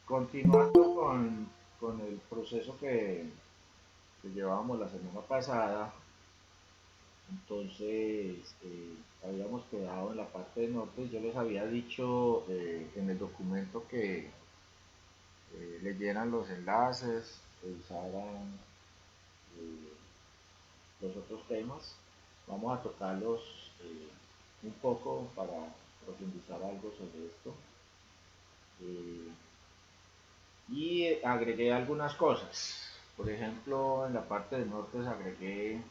Continuando con el proceso que llevábamos la semana pasada, entonces habíamos quedado en la parte del norte. Yo les había dicho en el documento que leyeran los enlaces, revisaran eh, los otros temas. Vamos a tocarlos un poco para profundizar algo sobre esto. Eh, y agregué algunas cosas. Por ejemplo, en la parte del norte agregué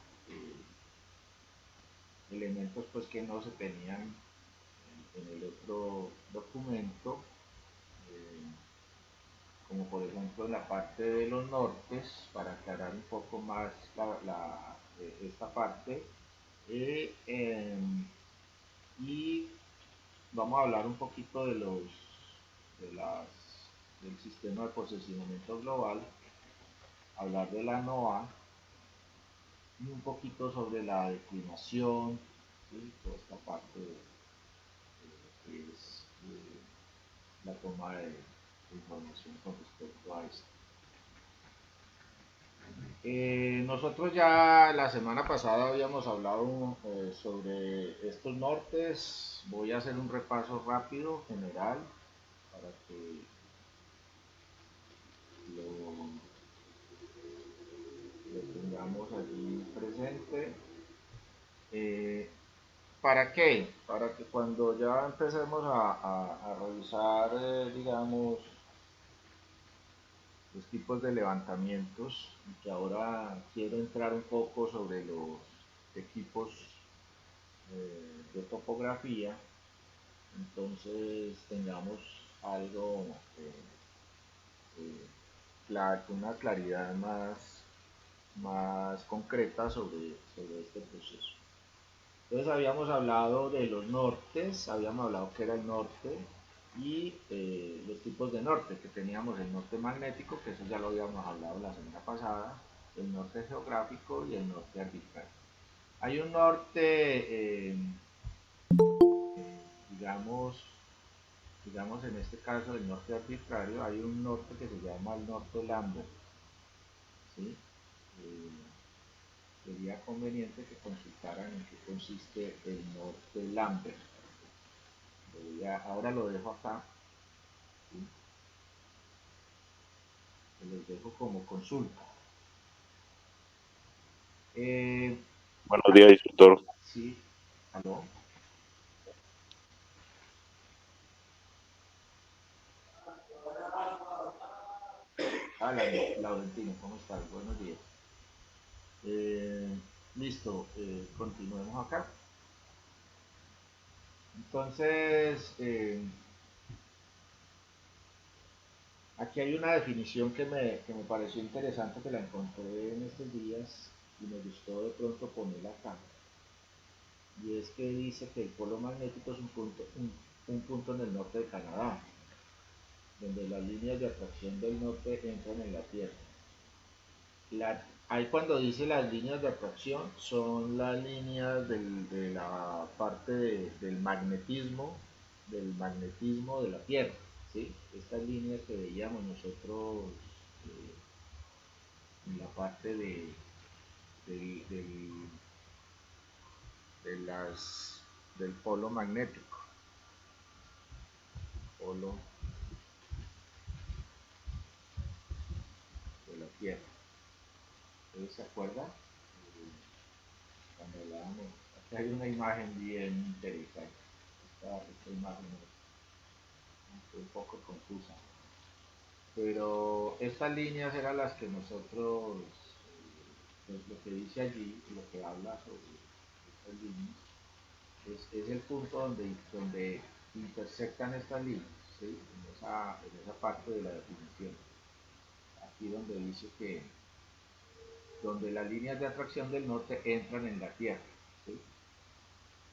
elementos pues que no se tenían en el otro documento, eh, como por ejemplo en la parte de los nortes, para aclarar un poco más esta parte. Y vamos a hablar un poquito de las, del sistema de posicionamiento global, hablar de la NOAA y un poquito sobre la declinación, ¿sí? Toda esta parte de lo que es la toma de información con respecto a esto. Nosotros ya la semana pasada habíamos hablado sobre estos nortes. Voy a hacer un repaso rápido, general, para que lo, lo tengamos allí presente. Eh, ¿Para qué? Para que cuando ya empecemos a revisar, digamos, los tipos de levantamientos, y que ahora quiero entrar un poco sobre los equipos de topografía, entonces tengamos algo, una claridad más concreta sobre este proceso. Entonces habíamos hablado de los nortes, habíamos hablado que era el norte y los tipos de norte, que teníamos el norte magnético, que eso ya lo habíamos hablado la semana pasada, el norte geográfico y el norte arbitrario. Hay un norte, digamos, digamos en este caso el norte arbitrario, hay un norte que se llama el norte Lambert, ¿sí? Eh, Sería conveniente que consultaran en qué consiste el norte Lambert. Ahora lo dejo acá, ¿sí? Los dejo como consulta. Eh, Buenos días, doctor. sí, aló. Hola, Laurentino, ¿cómo estás? Buenos días. Eh, Listo, continuemos acá. Entonces, aquí hay una definición que me pareció interesante, que la encontré en estos días y me gustó de pronto ponerla acá. Y es que dice que el polo magnético es un punto en el norte de Canadá, donde las líneas de atracción del norte entran en la Tierra. Ahí cuando dice las líneas de atracción son las líneas de la parte del magnetismo de la Tierra, ¿sí? Estas líneas que veíamos nosotros en la parte del, del, de del polo magnético, polo de la Tierra. ¿Ustedes se acuerdan? Cuando hablábamos, aquí hay una imagen bien interesante. Esta imagen es un poco confusa. Pero estas líneas eran las que nosotros, pues lo que dice allí, lo que habla sobre estas líneas, es el punto donde intersectan estas líneas, ¿sí? En esa parte de la definición. Aquí donde dice que donde las líneas de atracción del norte entran en la Tierra, ¿sí?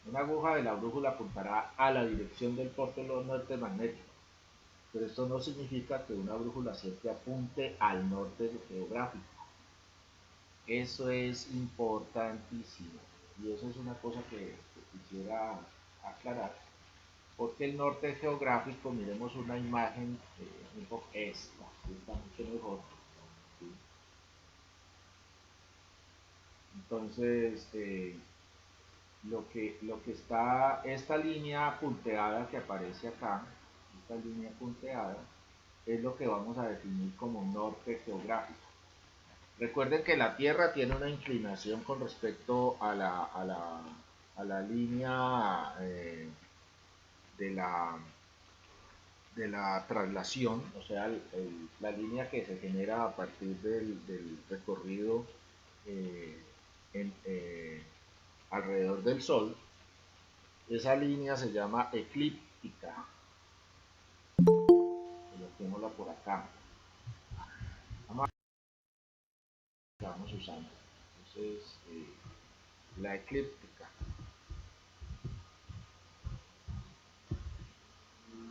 Una aguja de la brújula apuntará a la dirección del polo norte magnético, pero esto no significa que una brújula siempre apunte al norte geográfico. Eso es importantísimo y eso es una cosa que quisiera aclarar, porque el norte geográfico, miremos una imagen, un poco esta mucho mejor, ¿sí? Entonces, lo que está, esta línea punteada que aparece acá, esta línea punteada, es lo que vamos a definir como norte geográfico. Recuerden que la Tierra tiene una inclinación con respecto a la línea de la, de la traslación, o sea, la línea que se genera a partir del recorrido eh, en, alrededor del Sol. Esa línea se llama eclíptica. Coloquémosla por acá. La vamos usando. Entonces, la eclíptica.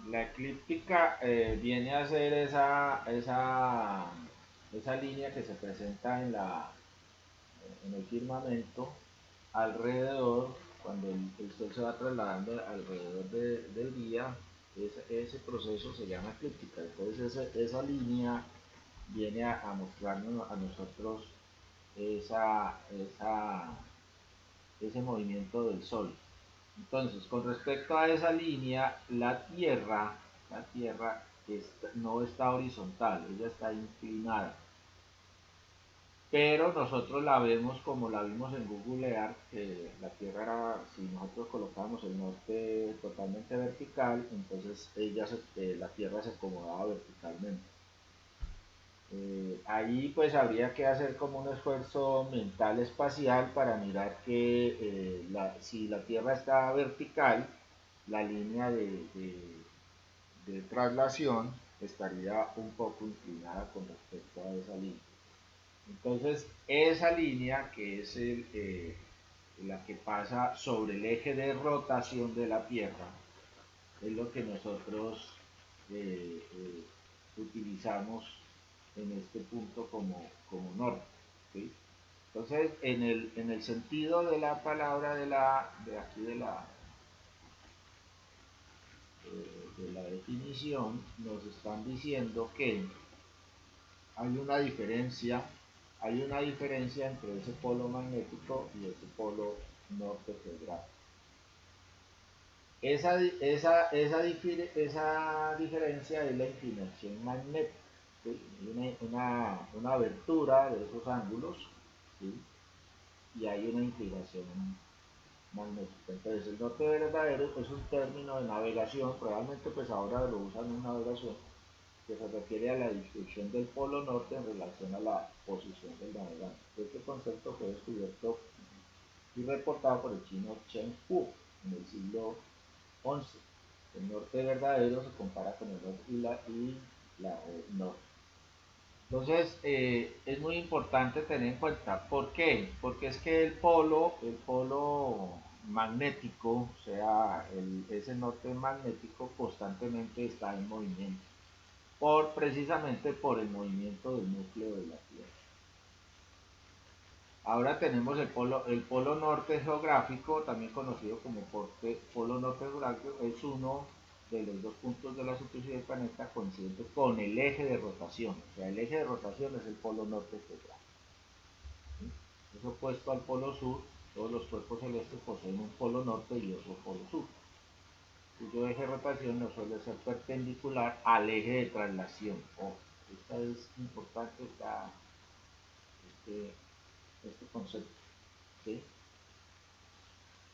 La eclíptica viene a ser esa línea que se presenta en el firmamento alrededor, cuando el Sol se va trasladando alrededor del día, ese proceso se llama eclíptica. Entonces esa línea viene a mostrarnos a nosotros ese movimiento del Sol. Entonces, con respecto a esa línea, la Tierra no está horizontal, ella está inclinada. Pero nosotros la vemos como la vimos en Google Earth, que la Tierra era, si nosotros colocamos el norte totalmente vertical, entonces la Tierra se acomodaba verticalmente. Ahí pues habría que hacer como un esfuerzo mental espacial para mirar que si la Tierra está vertical, la línea de traslación estaría un poco inclinada con respecto a esa línea. Entonces, esa línea que es la que pasa sobre el eje de rotación de la Tierra, es lo que nosotros utilizamos en este punto como norte. ¿Sí? Entonces, en el sentido de la palabra de aquí de la definición, nos están diciendo que hay una diferencia, hay una diferencia entre ese polo magnético y ese polo norte geográfico. Esa diferencia es la inclinación magnética. ¿Sí? Una abertura de esos ángulos, ¿sí? Y hay una inclinación magnética. Entonces, el norte verdadero es un término de navegación, realmente pues ahora lo usan en navegación, que se refiere a la distribución del polo norte en relación a la posición del navegante. Este concepto fue descubierto y reportado por el chino Chen Hu en el siglo XI. El norte verdadero se compara con el norte y la norte. Entonces, es muy importante tener en cuenta, ¿por qué? Porque es que el polo magnético, o sea, ese norte magnético constantemente está en movimiento, precisamente por el movimiento del núcleo de la Tierra. Ahora tenemos el polo norte geográfico, también conocido como polo norte geográfico, es uno de los dos puntos de la superficie del planeta coincidentes con el eje de rotación. O sea, el eje de rotación es el polo norte geográfico. ¿Sí? Es opuesto al polo sur. Todos los cuerpos celestes poseen un polo norte y otro polo sur, cuyo eje de rotación no suele ser perpendicular al eje de traslación. Esta es importante este, este concepto. ¿Sí?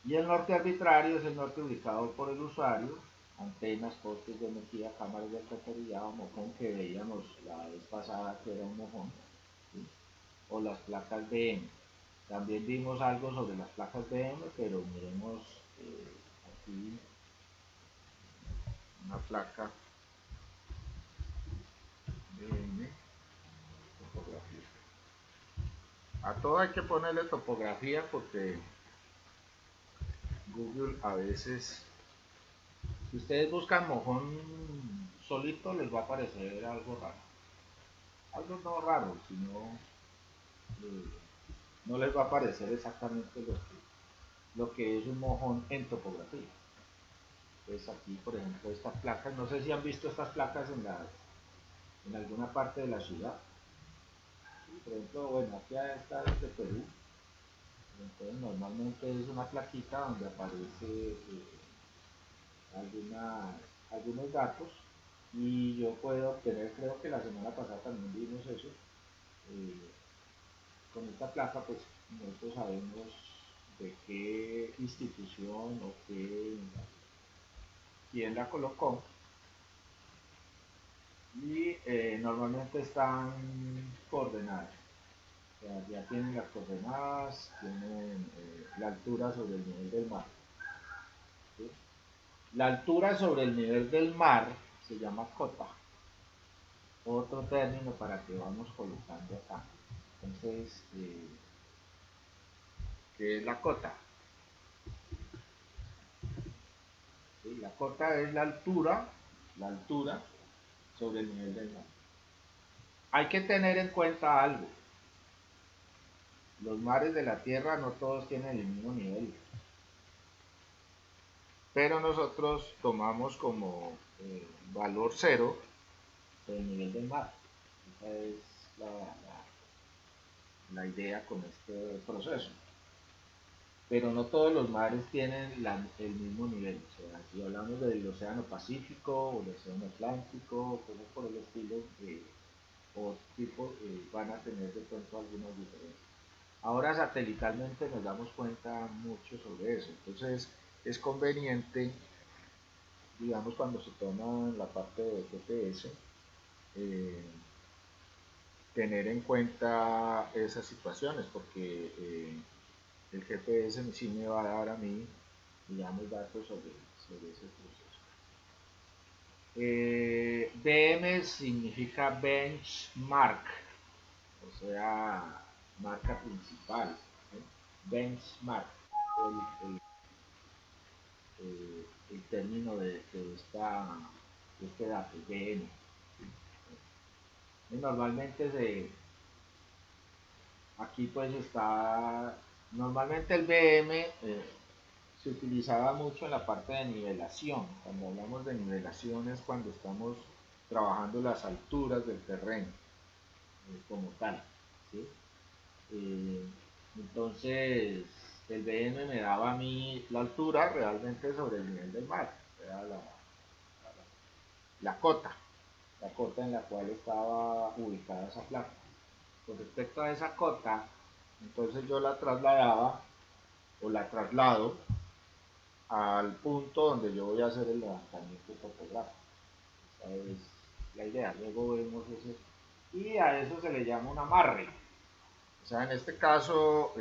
Y el norte arbitrario es el norte ubicado por el usuario, antenas, postes de energía, cámaras de alcantarillado, mojón que veíamos la vez pasada que era un mojón, ¿sí? O las placas BM. También vimos algo sobre las placas BM, pero miremos aquí una placa BM, topografía. A todo hay que ponerle topografía porque Google a veces, si ustedes buscan mojón solito, les va a aparecer algo raro. Algo no raro, sino eh, no les va a aparecer exactamente lo que es un mojón en topografía. Entonces aquí, por ejemplo, estas placas, no sé si han visto estas placas en alguna parte de la ciudad. ¿Sí? Por ejemplo, bueno, aquí está desde Perú. Entonces normalmente es una plaquita donde aparece algunas, algunos datos y yo puedo obtener, creo que la semana pasada también vimos eso, eh, con esta placa pues nosotros sabemos de qué institución o quién la colocó y normalmente están coordenadas. O sea, ya tienen las coordenadas, tienen la altura sobre el nivel del mar. ¿Sí? La altura sobre el nivel del mar se llama cota. Otro término para que vamos colocando acá. Entonces, ¿qué es la cota? ¿Sí? La cota es la altura sobre el nivel del mar. Hay que tener en cuenta algo. Los mares de la Tierra no todos tienen el mismo nivel, pero nosotros tomamos como valor cero el nivel del mar. Esa es la idea con este proceso. Pero no todos los mares tienen el mismo nivel. O sea, si hablamos del Océano Pacífico o del Océano Atlántico, cosas por el estilo, o tipo, van a tener de pronto algunas diferencias. Ahora satelitalmente nos damos cuenta mucho sobre eso. Entonces es conveniente, digamos, cuando se toma la parte de GPS, eh, tener en cuenta esas situaciones, porque el GPS sí me va a dar a mí, digamos, datos sobre ese proceso. BM significa benchmark, o sea, marca principal. ¿Sí? Benchmark, el, el término de este dato, BM. Y normalmente aquí pues está, normalmente el BM se utilizaba mucho en la parte de nivelación. Cuando hablamos de nivelación es cuando estamos trabajando las alturas del terreno como tal. ¿Sí? Eh, entonces el BM me daba a mí la altura realmente sobre el nivel del mar, era cota, la cota en la cual estaba ubicada esa placa. Con respecto a esa cota, entonces yo la trasladaba o la traslado al punto donde yo voy a hacer el levantamiento topográfico. Esa es la idea. Luego vemos ese. Y a eso se le llama un amarre. O sea, en este caso,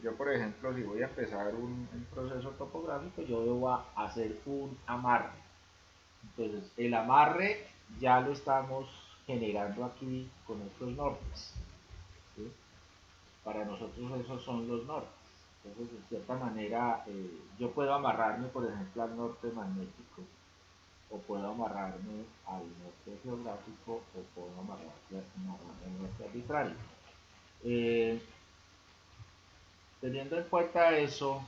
yo por ejemplo, si voy a empezar un proceso topográfico, yo debo hacer un amarre. Entonces, el amarre ya lo estamos generando aquí con estos nortes. ¿Sí? Para nosotros esos son los nortes. Entonces, de cierta manera, yo puedo amarrarme, por ejemplo, al norte magnético, o puedo amarrarme al norte geográfico, o puedo amarrarme al norte arbitrario. Eh, Teniendo en cuenta eso,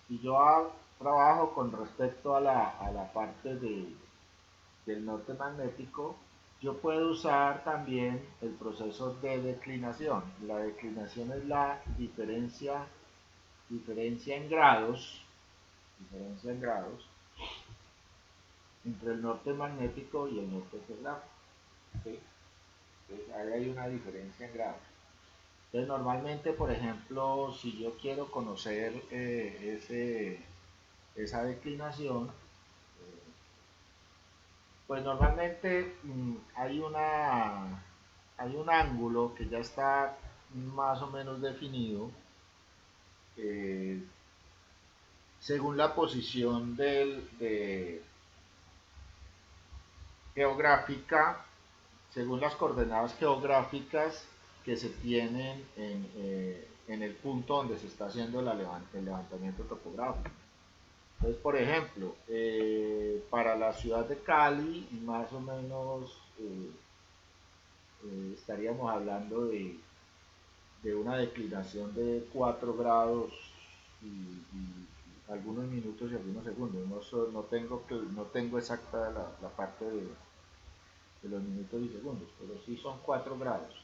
si yo trabajo con respecto a la parte del norte magnético, yo puedo usar también el proceso de declinación. La declinación es la diferencia en grados, entre el norte magnético y el norte geográfico. ¿Sí? Entonces, ahí hay una diferencia en grados. Entonces, normalmente, por ejemplo, si yo quiero conocer esa declinación, pues normalmente hay un ángulo que ya está más o menos definido eh, según la posición geográfica, según las coordenadas geográficas que se tienen en el punto donde se está haciendo el levantamiento topográfico. Entonces, por ejemplo, para la ciudad de Cali, más o menos estaríamos hablando de una declinación de 4 grados y algunos minutos y algunos segundos. No tengo exacta la parte de los minutos y segundos, pero sí son 4 grados.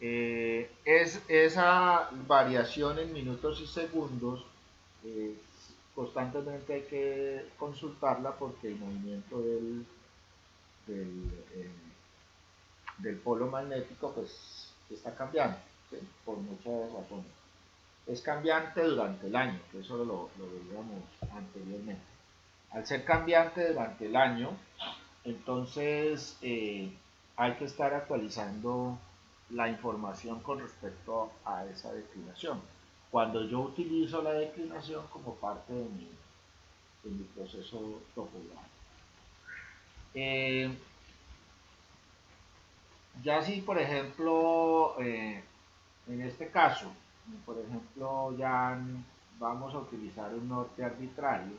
Esa variación en minutos y segundos eh, constantemente hay que consultarla porque el movimiento del, eh, del polo magnético pues está cambiando, ¿sí? Por muchas razones. Es cambiante durante el año, que eso lo veíamos anteriormente. Al ser cambiante durante el año, entonces hay que estar actualizando la información con respecto a esa declinación. Cuando yo utilizo la declinación como parte de mi proceso topográfico. Eh, ya si, por ejemplo, en este caso, por ejemplo, ya vamos a utilizar un norte arbitrario,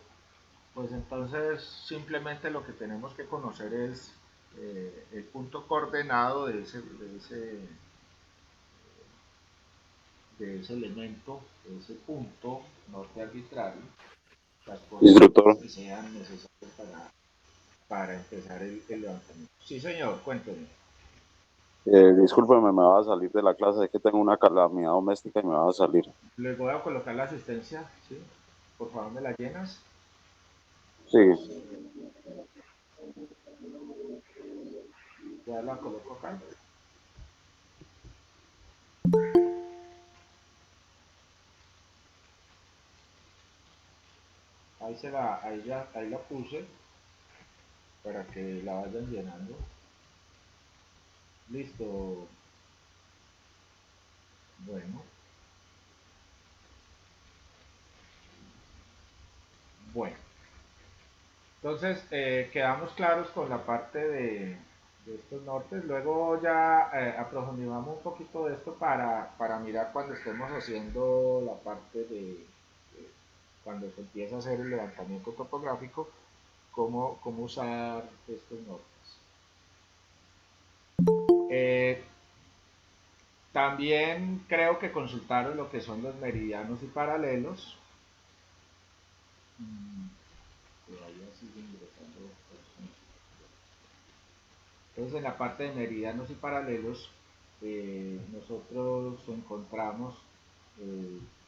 pues entonces simplemente lo que tenemos que conocer es el punto coordenado de ese elemento, de ese punto norte arbitrario, las coordenadas Instructor, que sean necesarias para empezar el levantamiento. Sí, señor, cuénteme. discúlpeme, me va a salir de la clase, es que tengo una calamidad doméstica y me va a salir. Les voy a colocar la asistencia, ¿sí? Por favor, me la llenas. Sí, Ya la coloco acá. Ahí la puse para que la vayan llenando. Listo. Bueno, bueno. Entonces, quedamos claros con la parte de estos nortes. Luego ya aprofundizamos un poquito de esto para mirar cuando estemos haciendo la parte cuando se empieza a hacer el levantamiento topográfico, cómo usar estos nortes. Eh, También creo que consultaron lo que son los meridianos y paralelos. Todavía sigue ingresando. Entonces, en la parte de meridianos y paralelos, nosotros encontramos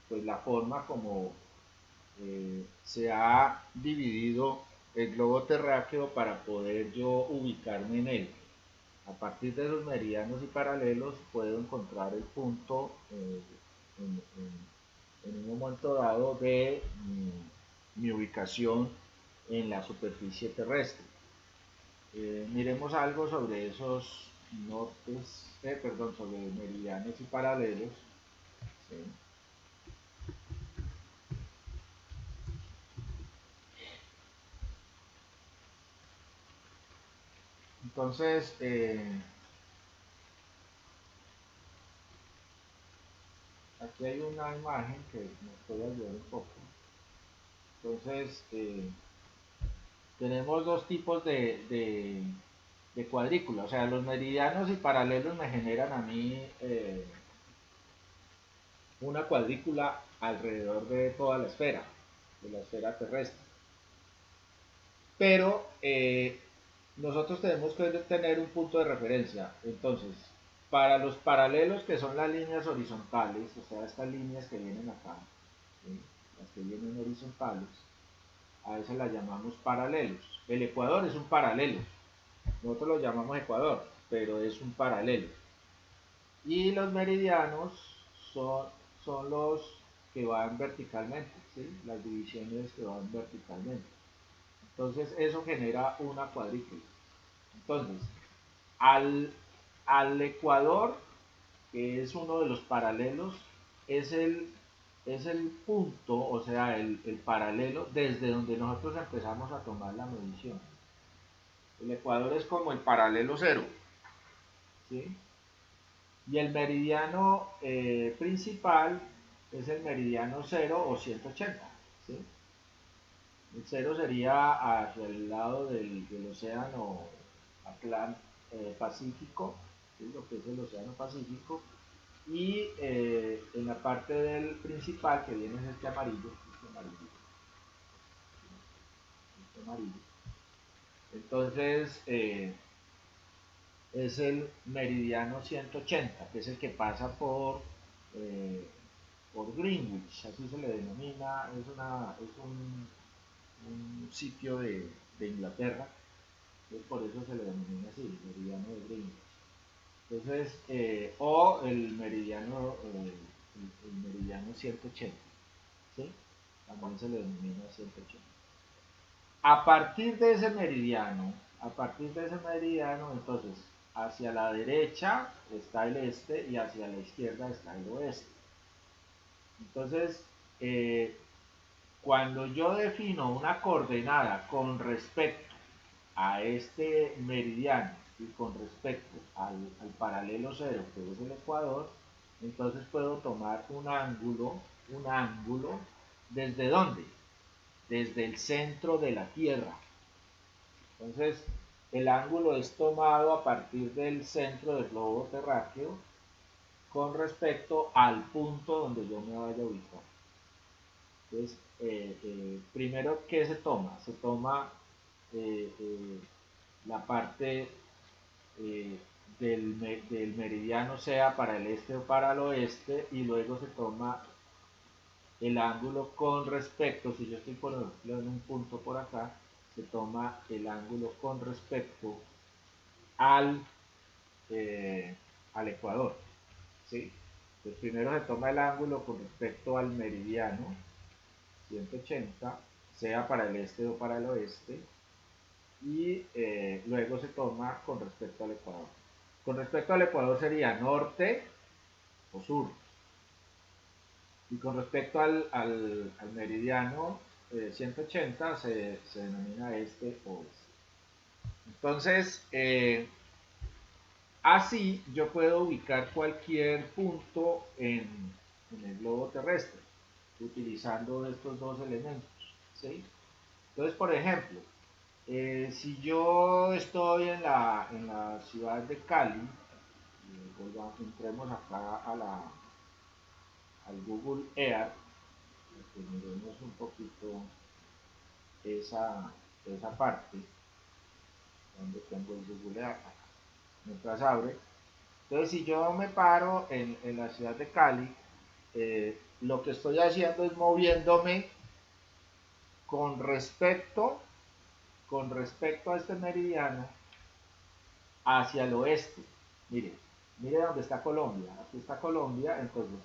pues la forma como se ha dividido el globo terráqueo para poder yo ubicarme en él. A partir de los meridianos y paralelos puedo encontrar el punto en un momento dado de mi ubicación en la superficie terrestre. Miremos algo sobre esos nortes, perdón, sobre meridianos y paralelos. ¿Sí? Entonces, aquí hay una imagen que nos puede ayudar un poco. Entonces, tenemos dos tipos de cuadrícula. O sea, los meridianos y paralelos me generan a mí una cuadrícula alrededor de toda la esfera, de la esfera terrestre. Pero nosotros tenemos que tener un punto de referencia. Entonces, para los paralelos, que son las líneas horizontales, o sea, estas líneas que vienen acá, ¿sí? Las que vienen horizontales, a veces las llamamos paralelos. El ecuador es un paralelo, nosotros lo llamamos ecuador, pero es un paralelo. Y los meridianos son, son los que van verticalmente, ¿sí? Las divisiones que van verticalmente. Entonces eso genera una cuadrícula. Entonces, al, al ecuador, que es uno de los paralelos, es es el punto, o sea, el paralelo desde donde nosotros empezamos a tomar la medición. El ecuador es como el paralelo cero, ¿sí? Y el meridiano principal es el meridiano 0 o 180, ¿sí? El 0 sería hacia el lado del océano Pacífico, ¿sí? Lo que es el océano Pacífico, y en la parte del principal, que viene es este amarillo, amarillo. Entonces, es el meridiano 180, que es el que pasa eh, por Greenwich, así se le denomina, es un sitio de Inglaterra, entonces por eso se le denomina así, el meridiano de Greenwich. Entonces, o el meridiano 180, ¿sí? También se le denomina 180. A partir de ese meridiano, entonces, hacia la derecha está el este y hacia la izquierda está el oeste. Entonces, cuando yo defino una coordenada con respecto a este meridiano y con respecto al paralelo cero, que es el ecuador, entonces puedo tomar un ángulo, ¿desde dónde? Desde el centro de la Tierra. Entonces, el ángulo es tomado a partir del centro del globo terráqueo con respecto al punto donde yo me vaya a ubicar. Entonces, primero, ¿qué se toma? Se toma la parte eh, del meridiano, sea para el este o para el oeste, y luego se toma el ángulo con respecto, si yo estoy por ejemplo en un punto por acá, se toma el ángulo con respecto al, eh, al ecuador, ¿sí? Entonces primero se toma el ángulo con respecto al meridiano 180, sea para el este o para el oeste, y luego se toma con respecto al ecuador. Con respecto al ecuador sería norte o sur, y con respecto al meridiano 180 se denomina este o oeste. Entonces, así yo puedo ubicar cualquier punto en el globo terrestre utilizando estos dos elementos, ¿sí? Entonces, por ejemplo, si yo estoy en la ciudad de Cali, entremos acá al Google Earth, que miremos un poquito esa, esa parte, donde tengo el Google Earth, mientras abre. Entonces, si yo me paro en la ciudad de Cali, lo que estoy haciendo es moviéndome con respecto, con respecto a este meridiano hacia el oeste. Mire, mire dónde está Colombia. Aquí está Colombia, entonces,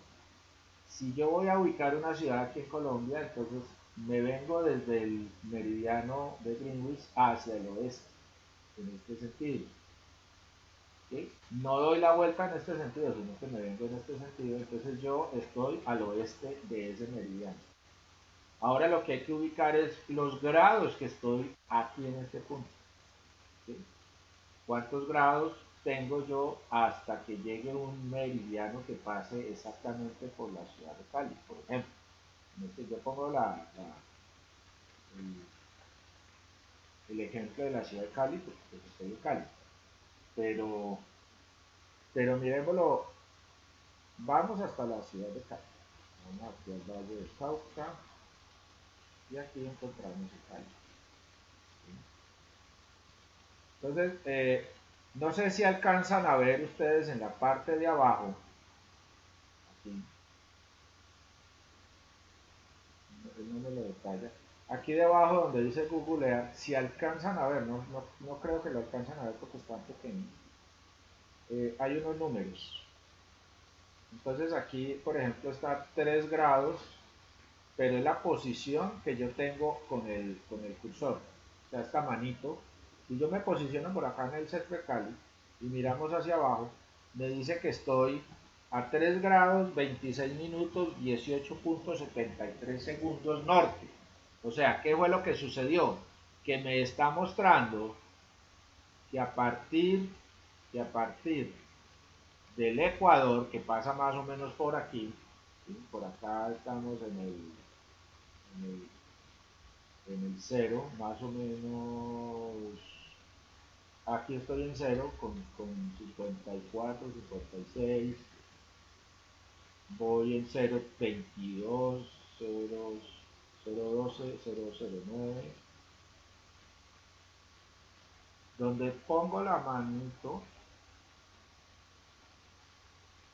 si yo voy a ubicar una ciudad aquí en Colombia, entonces me vengo desde el meridiano de Greenwich hacia el oeste, en este sentido. ¿Sí? No doy la vuelta en este sentido, sino que me vengo en este sentido, entonces yo estoy al oeste de ese meridiano. Ahora lo que hay que ubicar es los grados que estoy aquí en este punto. ¿Sí? ¿Cuántos grados tengo yo hasta que llegue un meridiano que pase exactamente por la ciudad de Cali? Por ejemplo, yo pongo el ejemplo de la ciudad de Cali, porque pues estoy en Cali. Pero, pero miremoslo, vamos hasta la ciudad de Cali. Vamos aquí al Valle del Cauca y aquí encontramos el Cali. Entonces, no sé si alcanzan a ver ustedes en la parte de abajo, aquí, no me lo detalla, aquí debajo donde dice Google Earth, si alcanzan a ver, no creo que lo alcanzan a ver porque están pequeños, hay unos números. Entonces aquí, por ejemplo, está 3 grados, pero es la posición que yo tengo con el cursor. O sea, esta manito. Si yo me posiciono por acá en el centro de Cali y miramos hacia abajo, me dice que estoy a 3 grados 26 minutos 18.73 segundos norte. O sea, ¿qué fue lo que sucedió? Que me está mostrando que que a partir del Ecuador, que pasa más o menos por aquí, ¿sí? Por acá estamos en el cero, más o menos, aquí estoy en cero con 54, 56, voy en 0.22, 0, 0.12, 0.09, donde pongo la manito,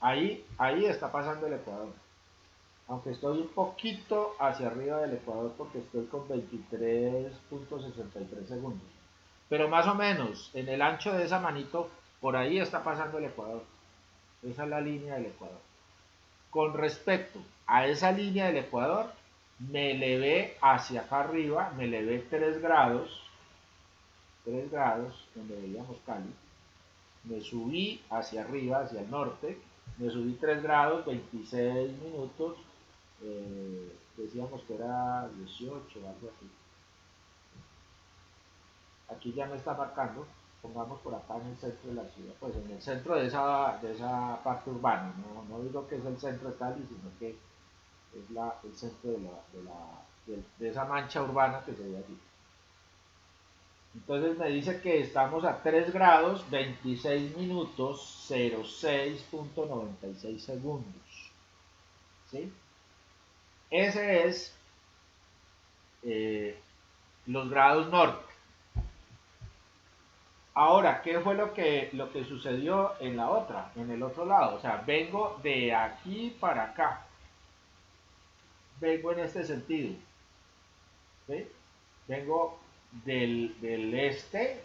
ahí está pasando el ecuador. Aunque estoy un poquito hacia arriba del ecuador porque estoy con 23.63 segundos. Pero más o menos, en el ancho de esa manito, por ahí está pasando el ecuador. Esa es la línea del ecuador. Con respecto a esa línea del ecuador, me elevé hacia acá arriba, me elevé 3 grados, donde veíamos Cali, me subí hacia arriba, hacia el norte, me subí 3 grados, 26 minutos, decíamos que era 18 o algo así. Aquí ya me está marcando, pongamos por acá en el centro de la ciudad, pues en el centro de esa parte urbana, no digo que es el centro de Cali, sino que es el centro de esa mancha urbana que se ve allí. Entonces me dice que estamos a 3 grados 26 minutos 06.96 segundos. ¿Sí? Ese es eh, los grados norte. Ahora, ¿qué fue lo que sucedió en la otra, en el otro lado? O sea, vengo de aquí para acá. Vengo en este sentido. ¿Sí? Vengo del este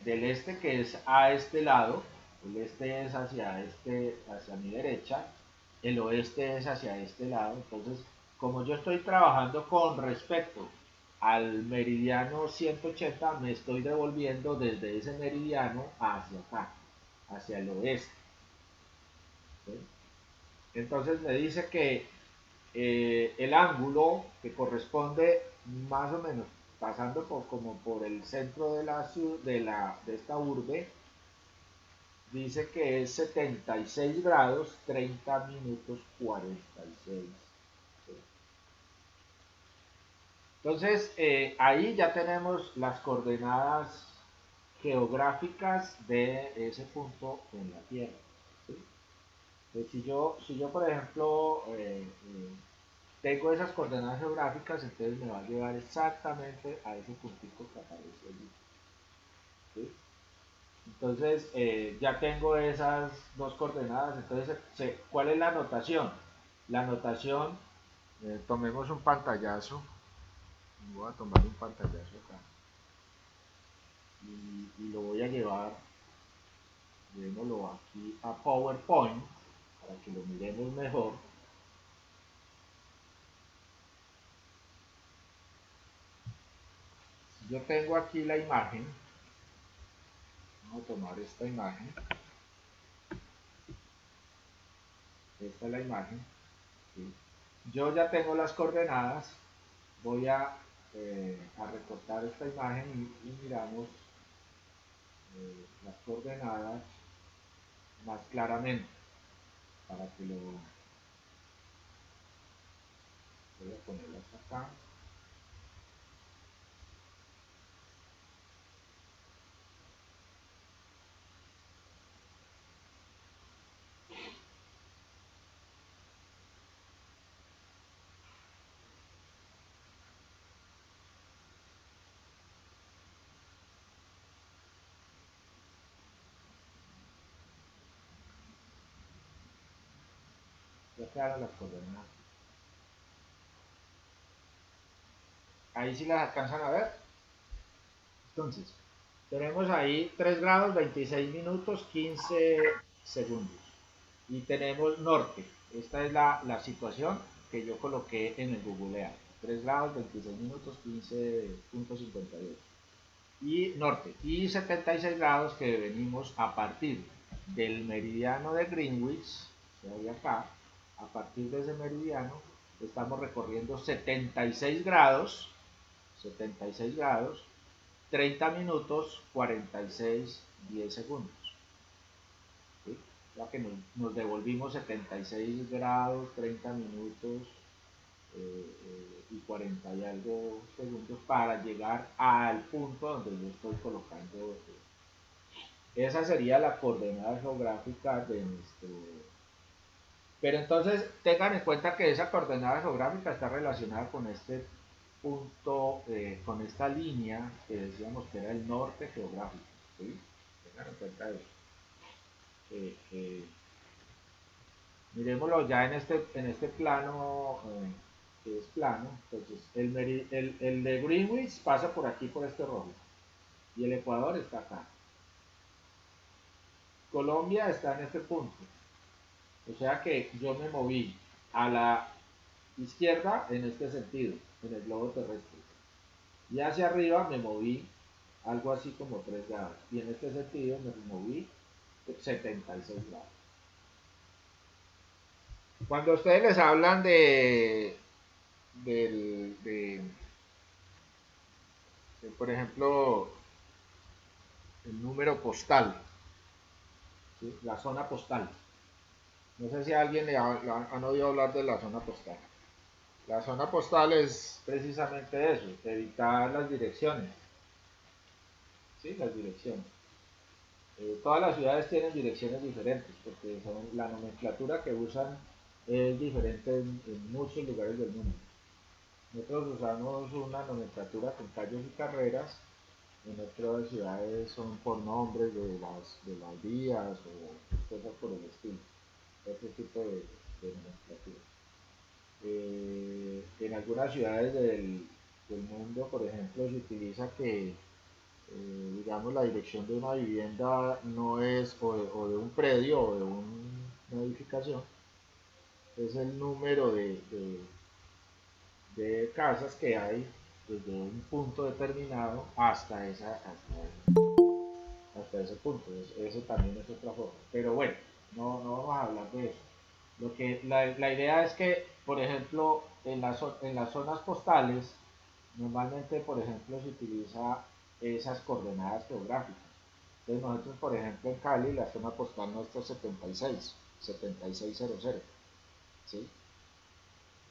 que es a este lado, el este es hacia mi derecha, el oeste es hacia este lado, entonces como yo estoy trabajando con respecto al meridiano 180, me estoy devolviendo desde ese meridiano hacia acá, hacia el oeste. ¿Sí? Entonces me dice que el ángulo que corresponde más o menos pasando como por el centro de la de esta urbe, dice que es 76 grados 30 minutos 46. Entonces ahí ya tenemos las coordenadas geográficas de ese punto en la Tierra. ¿Sí? Si yo por ejemplo tengo esas coordenadas geográficas, entonces me va a llevar exactamente a ese puntito que aparece allí. ¿Sí? Entonces ya tengo esas dos coordenadas, entonces ¿cuál es la notación? La notación, tomemos un pantallazo, voy a tomar un pantallazo acá y lo voy a llevar, llevémoslo aquí a PowerPoint para que lo miremos mejor. Yo tengo aquí la imagen, vamos a tomar esta imagen, esta es la imagen, ¿sí? Yo ya tengo las coordenadas, voy a recortar esta imagen y miramos las coordenadas más claramente para que lo voy a ponerlas acá. Ya quedaron las coordenadas. Ahí sí las alcanzan a ver. Entonces, tenemos ahí 3 grados, 26 minutos, 15 segundos. Y tenemos norte. Esta es la situación que yo coloqué en el Google Earth. 3 grados, 26 minutos, 15.58. Y norte. Y 76 grados que venimos a partir del meridiano de Greenwich, que hay acá, a partir de ese meridiano, estamos recorriendo 76 grados, 30 minutos, 46, 10 segundos. ¿Sí? Ya que nos devolvimos 76 grados, 30 minutos y 40 y algo segundos para llegar al punto donde yo estoy colocando. Esa sería la coordenada geográfica de nuestro. Pero entonces tengan en cuenta que esa coordenada geográfica está relacionada con este punto, con esta línea que decíamos que era el norte geográfico. ¿Sí? tengan en cuenta eso. Miremoslo ya en este plano, que es plano. Entonces, el de Greenwich pasa por aquí, por este rojo, y el Ecuador está acá. Colombia está en este punto. O sea que yo me moví a la izquierda en este sentido, en el globo terrestre. Y hacia arriba me moví algo así como 3 grados. Y en este sentido me moví 76 grados. Cuando ustedes les hablan por ejemplo, el número postal, ¿sí? La zona postal. No sé si alguien han oído hablar de la zona postal. La zona postal es precisamente eso, evitar las direcciones. ¿Sí? Las direcciones. Todas las ciudades tienen direcciones diferentes, porque la nomenclatura que usan es diferente en muchos lugares del mundo. Nosotros usamos una nomenclatura con calles y carreras, en otras ciudades son por nombres de las vías o cosas por el estilo, ese tipo de nomenclatura. En algunas ciudades del mundo, por ejemplo, se utiliza que digamos, la dirección de una vivienda no es, o de un predio o de una edificación, es el número de casas que hay desde un punto determinado hasta ese punto. Eso también es otra forma. Pero bueno, no vamos a hablar de eso. La idea es que, por ejemplo, en las zonas postales, normalmente, por ejemplo, se utiliza esas coordenadas geográficas. Entonces nosotros, por ejemplo, en Cali, la zona postal nuestra es 7600, ¿sí?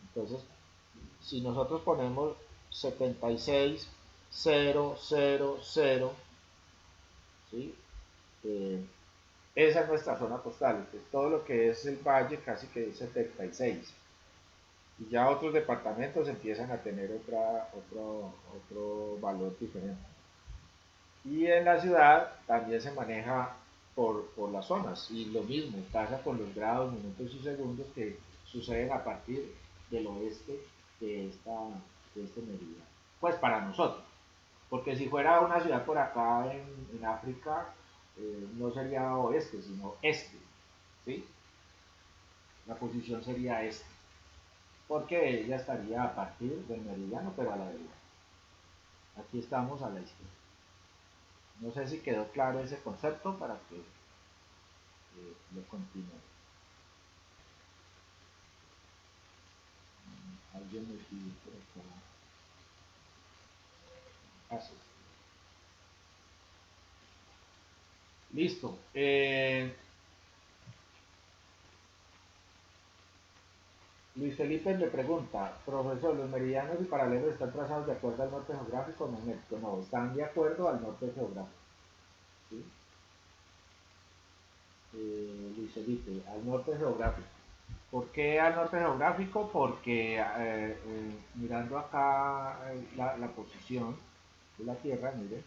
Entonces, si nosotros ponemos 76000, ¿sí? Esa es nuestra zona postal. Entonces, todo lo que es el valle casi que es 76. Y ya otros departamentos empiezan a tener otro valor diferente. Y en la ciudad también se maneja por las zonas, y lo mismo pasa con los grados, minutos y segundos que suceden a partir del oeste de este meridiano. Pues para nosotros, porque si fuera una ciudad por acá en África, no sería oeste, sino este, ¿sí? La posición sería este, porque ella estaría a partir del meridiano, pero a la derecha. Aquí estamos a la izquierda. No sé si quedó claro ese concepto para que lo continúe. Alguien me pidió por acá. Así. Listo. Luis Felipe le pregunta, profesor, ¿los meridianos y paralelos están trazados de acuerdo al norte geográfico o magnético? No, están de acuerdo al norte geográfico. ¿Sí? Luis Felipe, al norte geográfico. ¿Por qué al norte geográfico? Porque mirando acá la posición de la Tierra, mire,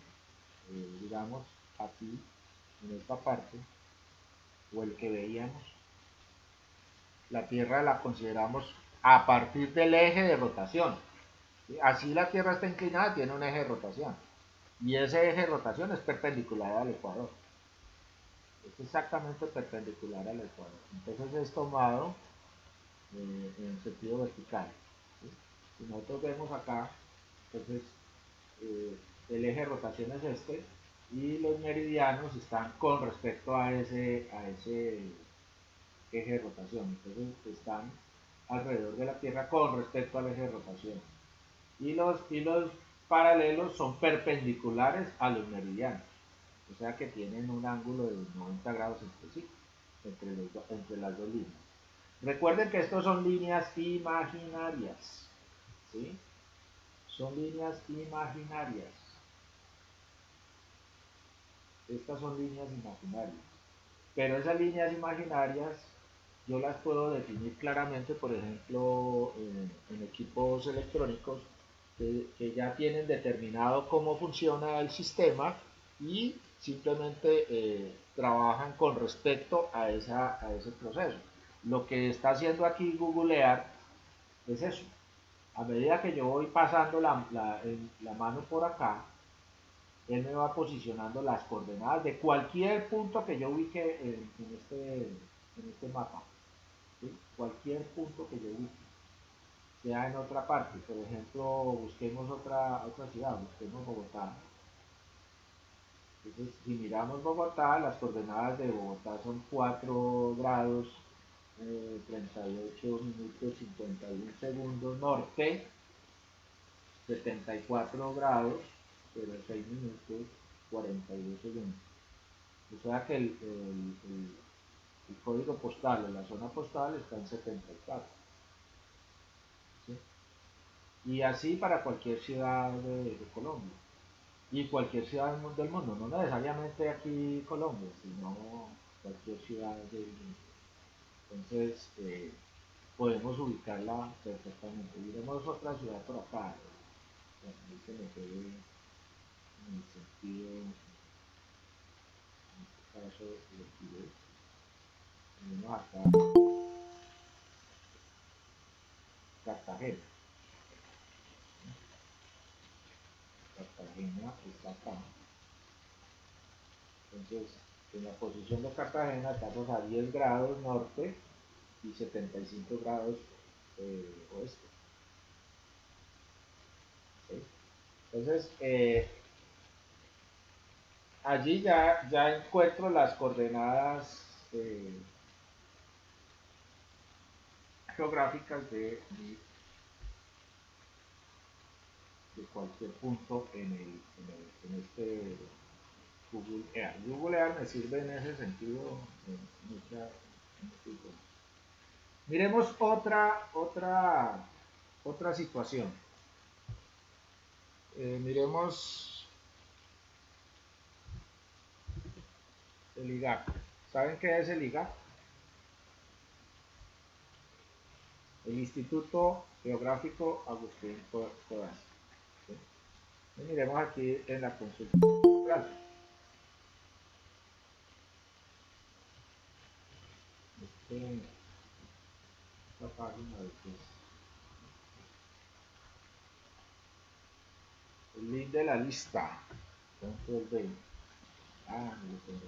digamos aquí, en esta parte, o el que veíamos, la Tierra la consideramos a partir del eje de rotación. ¿Sí? Así la Tierra está inclinada, tiene un eje de rotación. Y ese eje de rotación es perpendicular al Ecuador. Es exactamente perpendicular al Ecuador. Entonces es tomado en sentido vertical. ¿Sí? Si nosotros vemos acá, entonces el eje de rotación es este, y los meridianos están con respecto a ese eje de rotación. Entonces están alrededor de la Tierra con respecto al eje de rotación. Y los paralelos son perpendiculares a los meridianos. O sea que tienen un ángulo de 90 grados entre sí, entre las dos líneas. Recuerden que estos son líneas imaginarias. ¿Sí? Son líneas imaginarias. Estas son líneas imaginarias. Pero esas líneas imaginarias yo las puedo definir claramente, por ejemplo, en equipos electrónicos que ya tienen determinado cómo funciona el sistema, y simplemente trabajan con respecto a ese proceso. Lo que está haciendo aquí Google Earth es eso. A medida que yo voy pasando la mano por acá, él me va posicionando las coordenadas de cualquier punto que yo ubique en este mapa. ¿Sí? Cualquier punto que yo ubique, sea en otra parte. Por ejemplo, busquemos otra ciudad, busquemos Bogotá. Entonces, si miramos Bogotá, las coordenadas de Bogotá son 4 grados, 38 minutos 51 segundos norte, 74 grados, 06 minutos 42 segundos. O sea que el código postal o la zona postal está en 74. ¿Sí? Y así para cualquier ciudad de Colombia. Y cualquier ciudad del mundo, no necesariamente aquí Colombia, sino cualquier ciudad del mundo. Entonces, podemos ubicarla perfectamente. Miremos otra ciudad por acá. Bueno, ahí se me fue en el sentido, en este caso, lo tiré. Tenemos acá Cartagena. Cartagena está acá. Entonces, en la posición de Cartagena estamos a 10 grados norte y 75 grados oeste. ¿Sí? Entonces, allí ya encuentro las coordenadas geográficas de cualquier punto en este Google Earth. Google Earth me sirve en ese sentido mucha. Miremos otra situación. Miremos el IGAC. ¿Saben qué es el IGAC? El Instituto Geográfico Agustín Codazzi. ¿Sí? Y miremos aquí en la consulta. Esta página de que es el link de la lista. Control B. Ah, no lo tengo.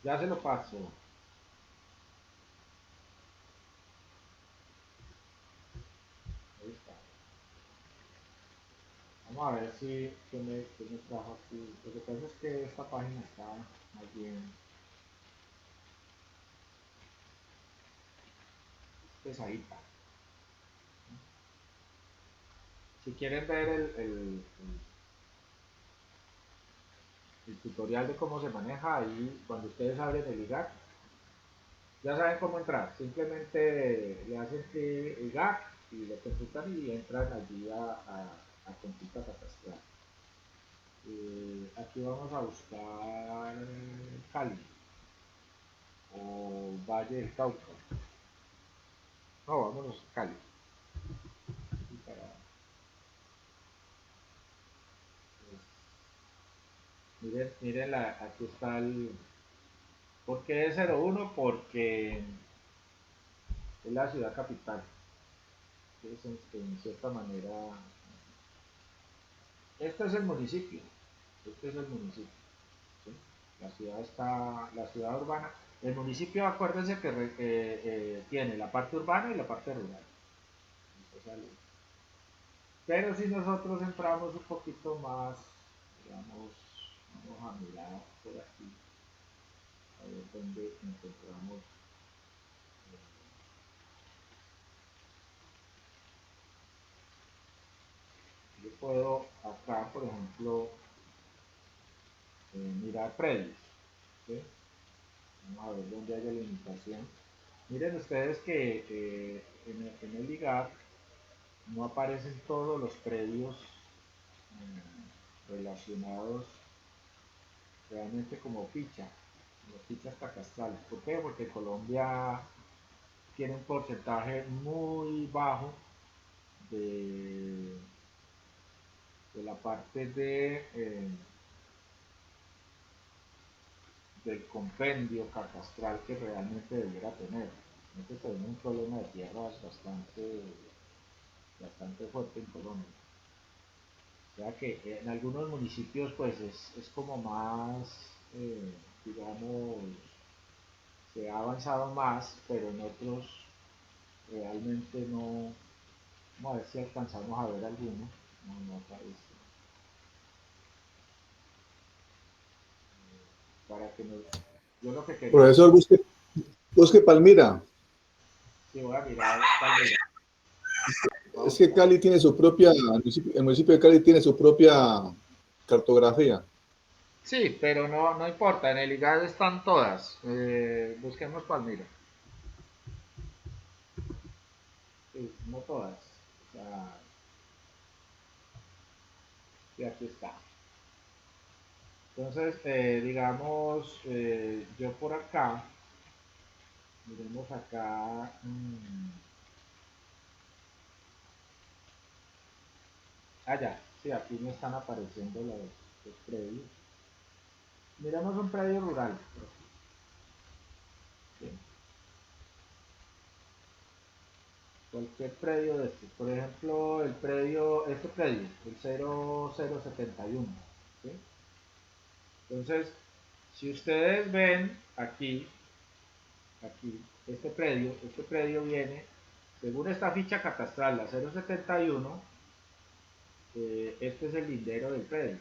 Ya se lo paso. Ahí está. Vamos a ver si qué me trajo aquí. Lo que pasa es que esta página está más bien pesadita. Si quieren ver el tutorial de cómo se maneja ahí, cuando ustedes abren el IGAC, ya saben cómo entrar. Simplemente le hacen clic IGAC y lo consultan y entran allí a consulta catastral. Aquí vamos a buscar Cali o Valle del Cauca. No, vámonos a Cali. Para, pues, miren aquí está ¿por qué es 01? Porque es la ciudad capital. Entonces, en cierta manera, este es el municipio. Este es el municipio. ¿Sí? La ciudad urbana. El municipio, acuérdense que tiene la parte urbana y la parte rural. Pero si nosotros entramos un poquito más, digamos, vamos a mirar por aquí, a ver dónde encontramos. Yo puedo acá, por ejemplo, mirar predios. ¿Sí? Vamos a ver dónde hay limitación. Miren ustedes que en el IGAR no aparecen todos los predios relacionados realmente como fichas catastrales. ¿Por qué? Porque Colombia tiene un porcentaje muy bajo de, de la parte del compendio catastral que realmente debiera tener. Nosotros tenemos un problema de tierras bastante fuerte en Colombia. O sea que en algunos municipios pues es como más, digamos, se ha avanzado más, pero en otros realmente no. Vamos a ver si alcanzamos a ver alguno. No, no aparece. Para que nos... Yo lo que quería... Profesor, busque Palmira. Sí, voy a mirar Palmira. Es que Cali tiene su propia, el municipio de Cali tiene su propia cartografía. Sí, pero no, no importa, en el IGAD están todas. Busquemos Palmira. Sí, no todas. O sea, y aquí está. Entonces, digamos, yo por acá, miremos acá. Ya, sí, aquí me están apareciendo los predios. Miremos un predio rural. Sí. Cualquier predio de estos. Por ejemplo, este predio, el 0071. ¿Sí? Entonces, si ustedes ven aquí, este predio viene, según esta ficha catastral, la 071, este es el lindero del predio.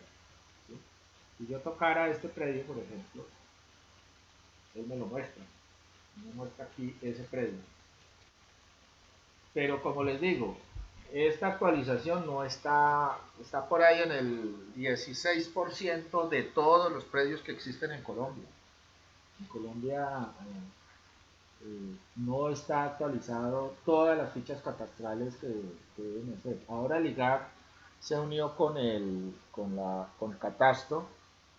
¿Sí? Si yo tocara este predio, por ejemplo, él me muestra aquí ese predio. Pero como les digo, esta actualización no está por ahí en el 16% de todos los predios que existen en Colombia. En Colombia no está actualizado todas las fichas catastrales que deben ser. Ahora el IGAC se unió con Catastro.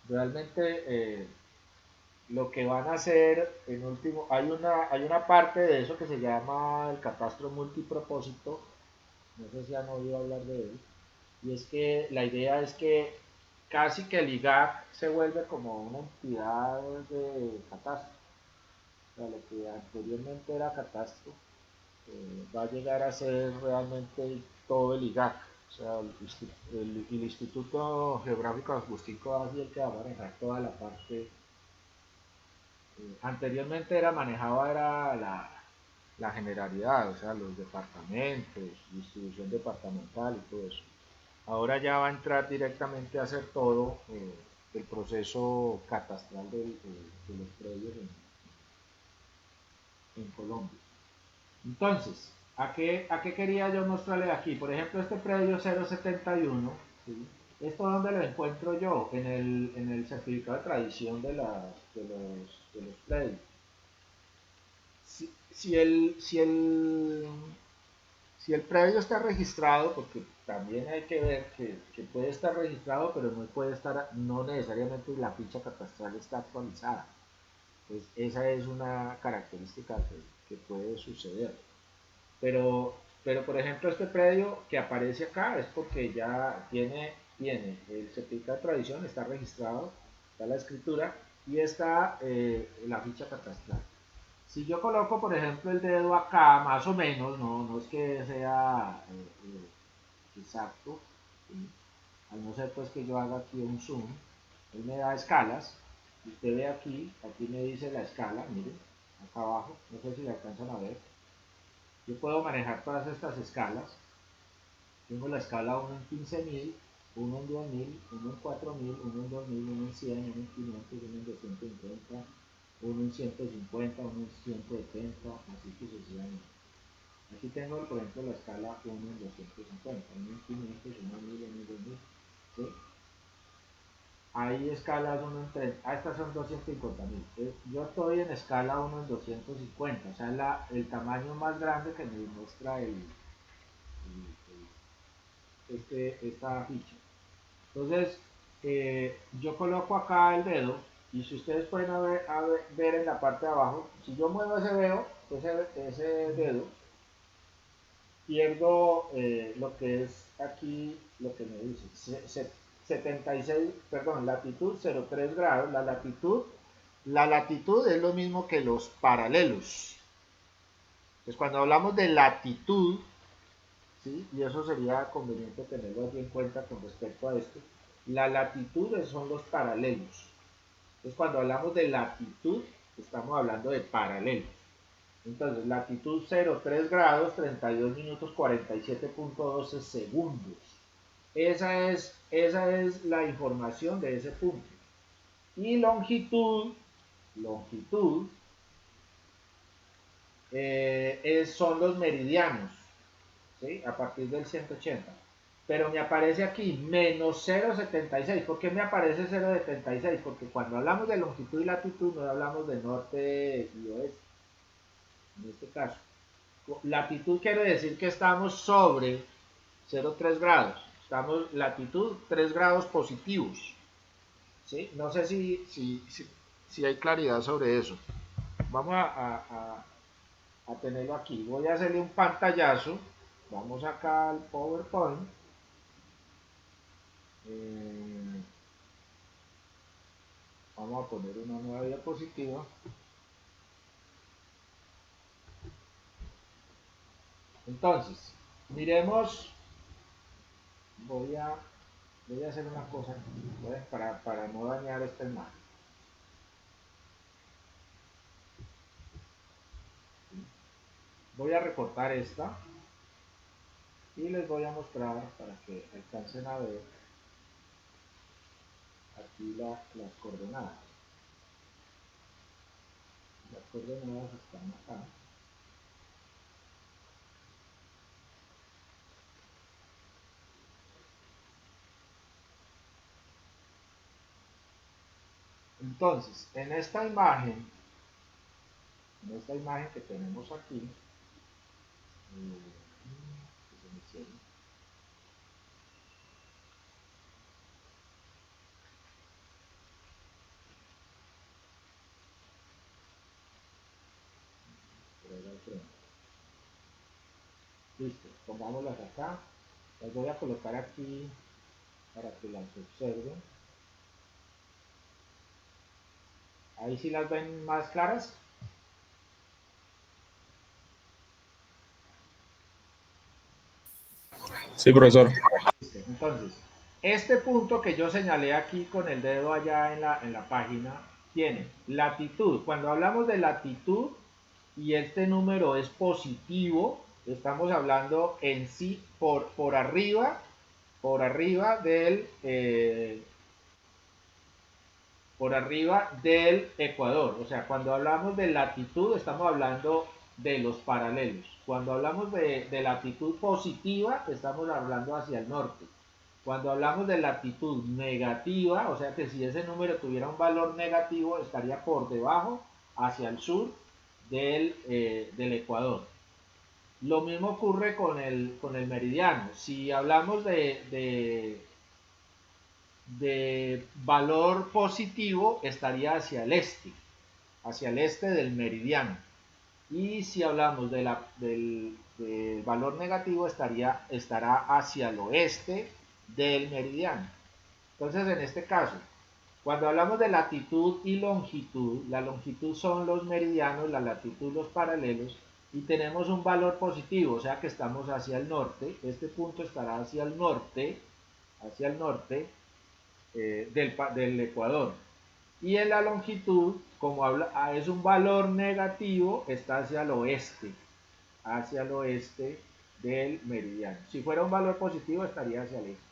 Realmente lo que van a hacer en último, hay una parte de eso que se llama el catastro multipropósito, no sé si han oído hablar de él, y es que la idea es que casi que el IGAC se vuelve como una entidad de catastro. O sea, lo que anteriormente era catastro va a llegar a ser realmente todo el IGAC. O sea, el Instituto Geográfico Agustín Codazzi es el que va a manejar toda la parte. Anteriormente era la generalidad, o sea, los departamentos, distribución departamental y todo eso. Ahora ya va a entrar directamente a hacer todo el proceso catastral de los predios en Colombia. Entonces, ¿a qué quería yo mostrarle aquí? Por ejemplo, este predio 071, ¿sí? ¿Esto dónde lo encuentro yo? En el certificado de tradición de los predios. Si el predio está registrado, porque también hay que ver que puede estar registrado, pero no necesariamente la ficha catastral está actualizada. Pues esa es una característica que puede suceder. Pero, por ejemplo, este predio que aparece acá es porque ya tiene el certificado de tradición, está registrado, está la escritura y está la ficha catastral. Si yo coloco, por ejemplo, el dedo acá, más o menos, no es que sea exacto, ¿sí? Al no ser pues que yo haga aquí un zoom, él me da escalas, y usted ve aquí me dice la escala, miren, acá abajo, no sé si la alcanzan a ver, yo puedo manejar todas estas escalas, tengo la escala 1 en 15.000, 1 en 10.000, 1 en 4.000, 1 en 2.000, 1 en 100, 1 en 500, 1 en 250, 1 en 150, 1 en 170, así sucesivamente. Aquí tengo, por ejemplo, la escala 1 en 250, 1 en 500, 1 en 1000, 1 en 2000. ¿Sí? Hay escalas 1 en 30, estas son 250.000. Yo estoy en escala 1 en 250, o sea, el tamaño más grande que me muestra esta ficha. Entonces, yo coloco acá el dedo y si ustedes pueden ver en la parte de abajo, si yo muevo ese dedo, pierdo lo que es aquí, lo que me dice, 76, perdón, latitud 03 grados, la latitud La latitud es lo mismo que los paralelos. Entonces, cuando hablamos de latitud, ¿sí? Y eso sería conveniente tenerlo aquí en cuenta con respecto a esto, la latitud son los paralelos. Entonces, cuando hablamos de latitud, estamos hablando de paralelos. Entonces, latitud 0,3 grados, 32 minutos, 47.12 segundos. Esa es la información de ese punto. Y longitud son los meridianos, ¿sí? A partir del 180. Pero me aparece aquí menos 0,76. ¿Por qué me aparece 0,76? Porque cuando hablamos de longitud y latitud no hablamos de norte y oeste. En este caso, latitud quiere decir que estamos sobre 0,3 grados. Estamos latitud 3 grados positivos. ¿Sí? No sé si hay claridad sobre eso. Vamos a tenerlo aquí. Voy a hacerle un pantallazo. Vamos acá al PowerPoint. Vamos a poner una nueva diapositiva. Entonces, miremos. Voy a hacer una cosa para no dañar esta imagen. Voy a recortar esta y les voy a mostrar para que alcancen a ver aquí las coordenadas. Las coordenadas están acá. Entonces, en esta imagen que tenemos aquí, listo, pongámoslas acá, las voy a colocar aquí para que las observen. Ahí sí las ven más claras. Sí, profesor. Entonces, este punto que yo señalé aquí con el dedo allá en la página tiene latitud. Cuando hablamos de latitud y este número es positivo, estamos hablando en sí por arriba del ecuador. O sea, cuando hablamos de latitud estamos hablando de los paralelos. Cuando hablamos de latitud positiva estamos hablando hacia el norte. Cuando hablamos de latitud negativa, o sea que si ese número tuviera un valor negativo estaría por debajo hacia el sur del ecuador. Lo mismo ocurre con el meridiano. Si hablamos de valor positivo, estaría hacia el este del meridiano. Y si hablamos del valor negativo, estará hacia el oeste del meridiano. Entonces, en este caso, cuando hablamos de latitud y longitud, la longitud son los meridianos, la latitud los paralelos, y tenemos un valor positivo, o sea que estamos hacia el norte. Este punto estará hacia el norte del ecuador. Y en la longitud, como es un valor negativo, está hacia el oeste del meridiano. Si fuera un valor positivo, estaría hacia el este.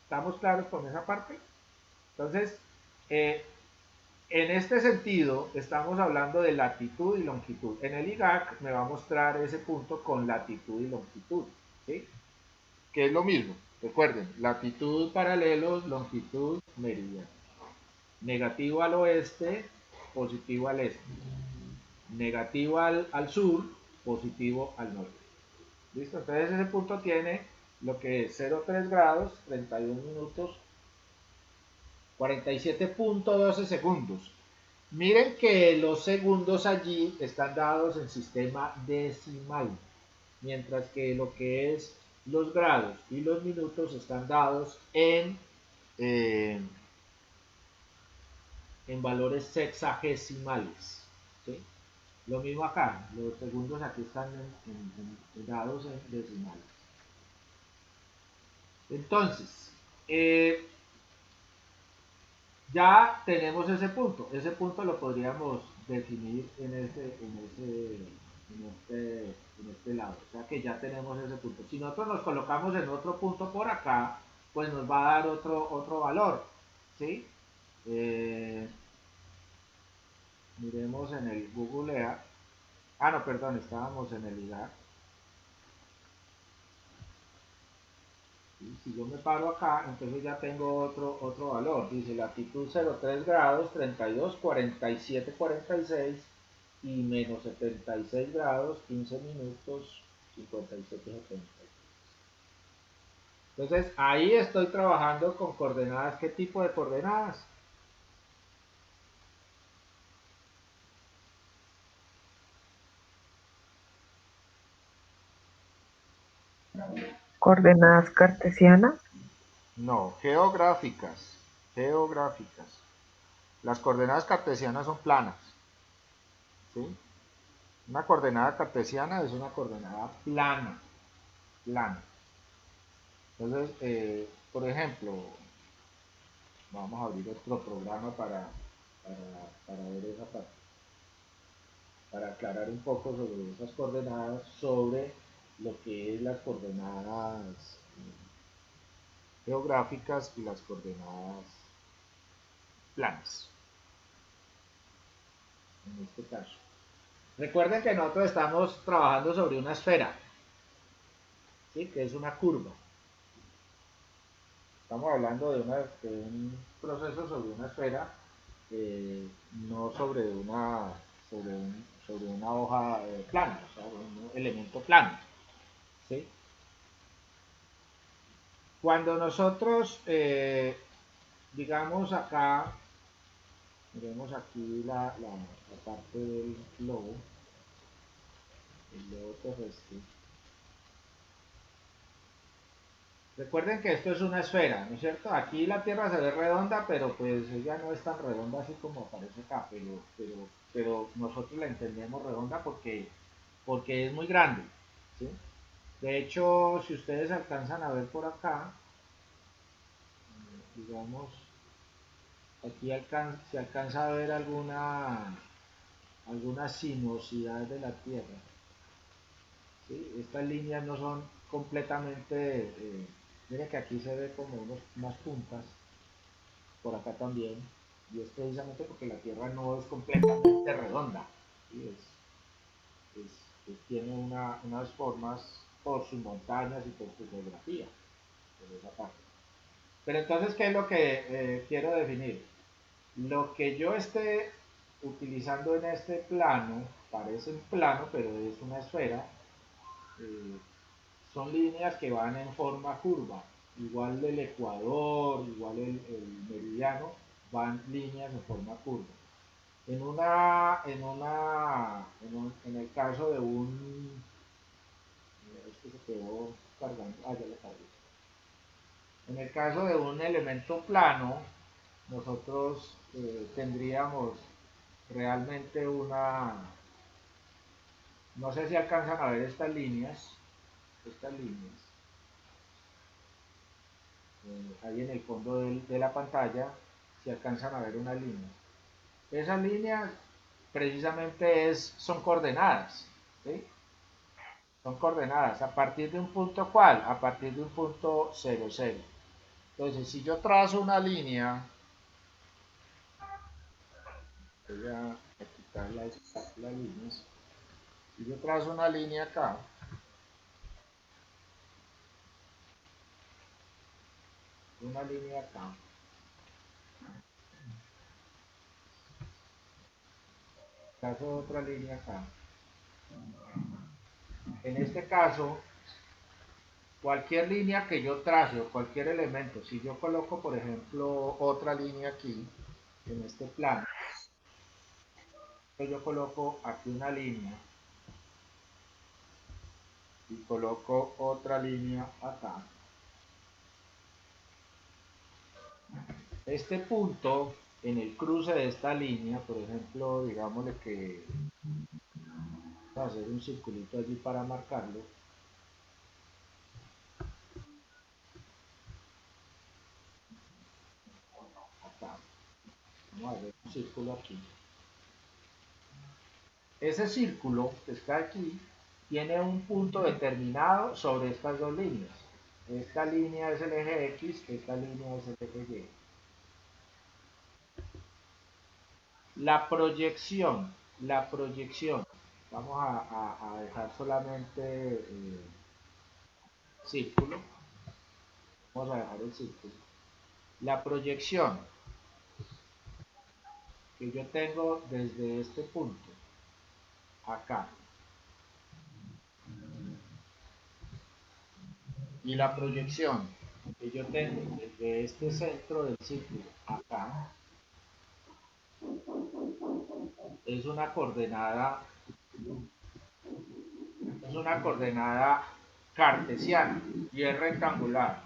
¿Estamos claros con esa parte? Entonces, en este sentido, estamos hablando de latitud y longitud. En el IGAC me va a mostrar ese punto con latitud y longitud, ¿sí? Que es lo mismo. Recuerden, latitud paralelos, longitud meridiano. Negativo al oeste, positivo al este. Negativo al sur, positivo al norte. ¿Listo? Entonces ese punto tiene lo que es 0,3 grados, 31 minutos, 47.12 segundos. Miren que los segundos allí están dados en sistema decimal, mientras que lo que es los grados y los minutos están dados en en valores sexagesimales, ¿sí? Lo mismo acá, los segundos aquí están dados en decimales. Entonces, ya tenemos ese punto lo podríamos definir en este lado, o sea que ya tenemos ese punto. Si nosotros nos colocamos en otro punto por acá, pues nos va a dar otro valor, ¿sí? Miremos en el Google Earth. Ah, no, perdón, estábamos en el IGAR. Si yo me paro acá, entonces ya tengo otro valor. Dice latitud 0,3 grados, 32, 47, 46 y menos 76 grados, 15 minutos, 57, 70. Entonces ahí estoy trabajando con coordenadas. ¿Qué tipo de coordenadas? Coordenadas cartesianas. No, geográficas. Geográficas. Las coordenadas cartesianas son planas, ¿sí? Una coordenada cartesiana es una coordenada plana. Plana. Entonces, por ejemplo, vamos a abrir otro programa para ver esa parte, para aclarar un poco sobre esas coordenadas, sobre lo que es las coordenadas geográficas y las coordenadas planas, en este caso. Recuerden que nosotros estamos trabajando sobre una esfera, ¿sí? Que es una curva. Estamos hablando de un proceso sobre una esfera, no sobre una hoja plana, o sea, un elemento plano, ¿sí? Cuando nosotros, digamos acá, miremos aquí la parte del globo, el globo terrestre. Recuerden que esto es una esfera, ¿no es cierto? Aquí la Tierra se ve redonda, pero pues ella no es tan redonda así como aparece acá, pero nosotros la entendemos redonda porque es muy grande, ¿sí? De hecho, si ustedes alcanzan a ver por acá, digamos, aquí se alcanza a ver alguna sinuosidad de la Tierra, ¿sí? Estas líneas no son completamente, miren que aquí se ve como unas puntas, por acá también, y es precisamente porque la Tierra no es completamente redonda, ¿sí? Tiene unas formas por sus montañas y por su geografía, por esa parte. Pero entonces, ¿qué es lo que quiero definir? Lo que yo esté utilizando en este plano, parece un plano, pero es una esfera, eh, son líneas que van en forma curva. Igual el ecuador, igual el meridiano, van líneas en forma curva. En el caso de un, este se quedó cargando, ya le cargué. En el caso de un elemento plano, nosotros tendríamos realmente no sé si alcanzan a ver estas líneas, ahí en el fondo de la pantalla, si alcanzan a ver una línea. Esas líneas precisamente son coordenadas, ¿sí? Son coordenadas. ¿A partir de un punto cuál? A partir de un punto 0, 0. Entonces, si yo trazo una línea, voy a quitar las líneas. Si yo trazo una línea acá, trazo otra línea acá. En este caso, cualquier línea que yo trace o cualquier elemento, si yo coloco, por ejemplo, otra línea aquí, en este plano, yo coloco aquí una línea y coloco otra línea acá. Este punto en el cruce de esta línea, por ejemplo, digámosle que vamos a hacer un circulito allí para marcarlo. Acá. Vamos a ver un círculo aquí. Ese círculo que está aquí tiene un punto determinado sobre estas dos líneas. Esta línea es el eje X, esta línea es el eje Y. La proyección, vamos a dejar solamente círculo, vamos a dejar el círculo. La proyección que yo tengo desde este punto, acá, y la proyección que yo tengo desde este centro del círculo, acá, es una coordenada cartesiana y es rectangular.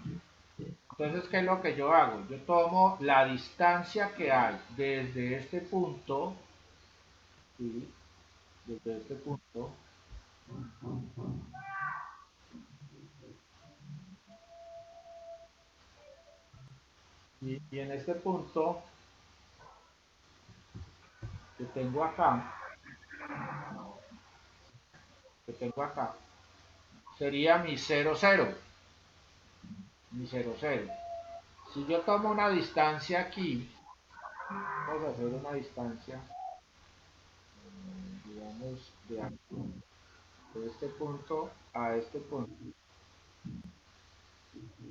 Entonces, ¿qué es lo que yo hago? Yo tomo la distancia que hay desde este punto, ¿sí? Desde este punto, y en este punto que tengo acá, sería mi 0, 0, mi 0, 0. Si yo tomo una distancia aquí, vamos a hacer una distancia, digamos, de este punto a este punto.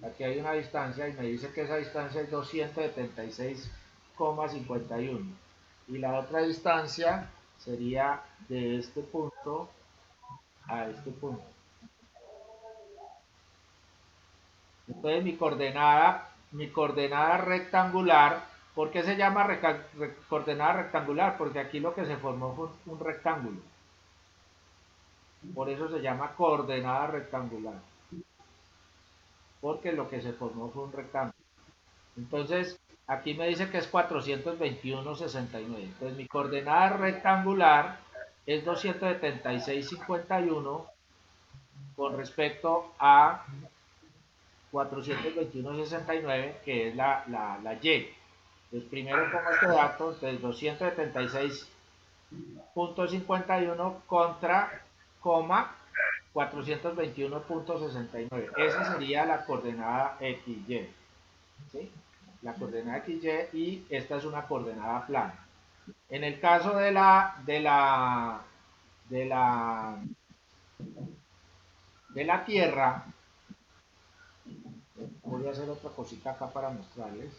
Aquí hay una distancia y me dice que esa distancia es 276,51. Y la otra distancia sería de este punto a este punto. Entonces mi coordenada rectangular, ¿por qué se llama coordenada rectangular? Porque aquí lo que se formó fue un rectángulo. Por eso se llama coordenada rectangular. Porque lo que se formó fue un rectángulo. Entonces, aquí me dice que es 421,69. Entonces, mi coordenada rectangular es 276,51 con respecto a 421,69, que es la Y. Entonces, primero pongo este dato, entonces 276,51 contra, coma, 421,69. Esa sería la coordenada XY. ¿Sí? La coordenada XY y esta es una coordenada plana. En el caso de la Tierra, voy a hacer otra cosita acá para mostrarles.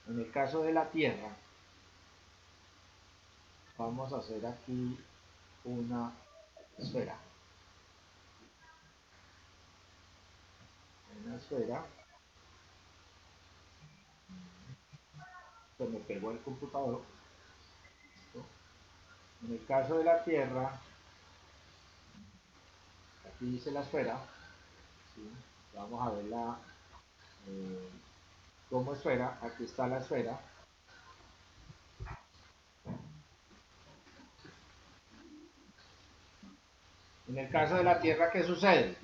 En el caso de la Tierra, vamos a hacer aquí una esfera. Una esfera. Se me pegó el computador. En el caso de la Tierra, aquí dice la esfera. ¿Sí? Vamos a verla como esfera. Aquí está la esfera. En el caso de la Tierra, ¿qué sucede?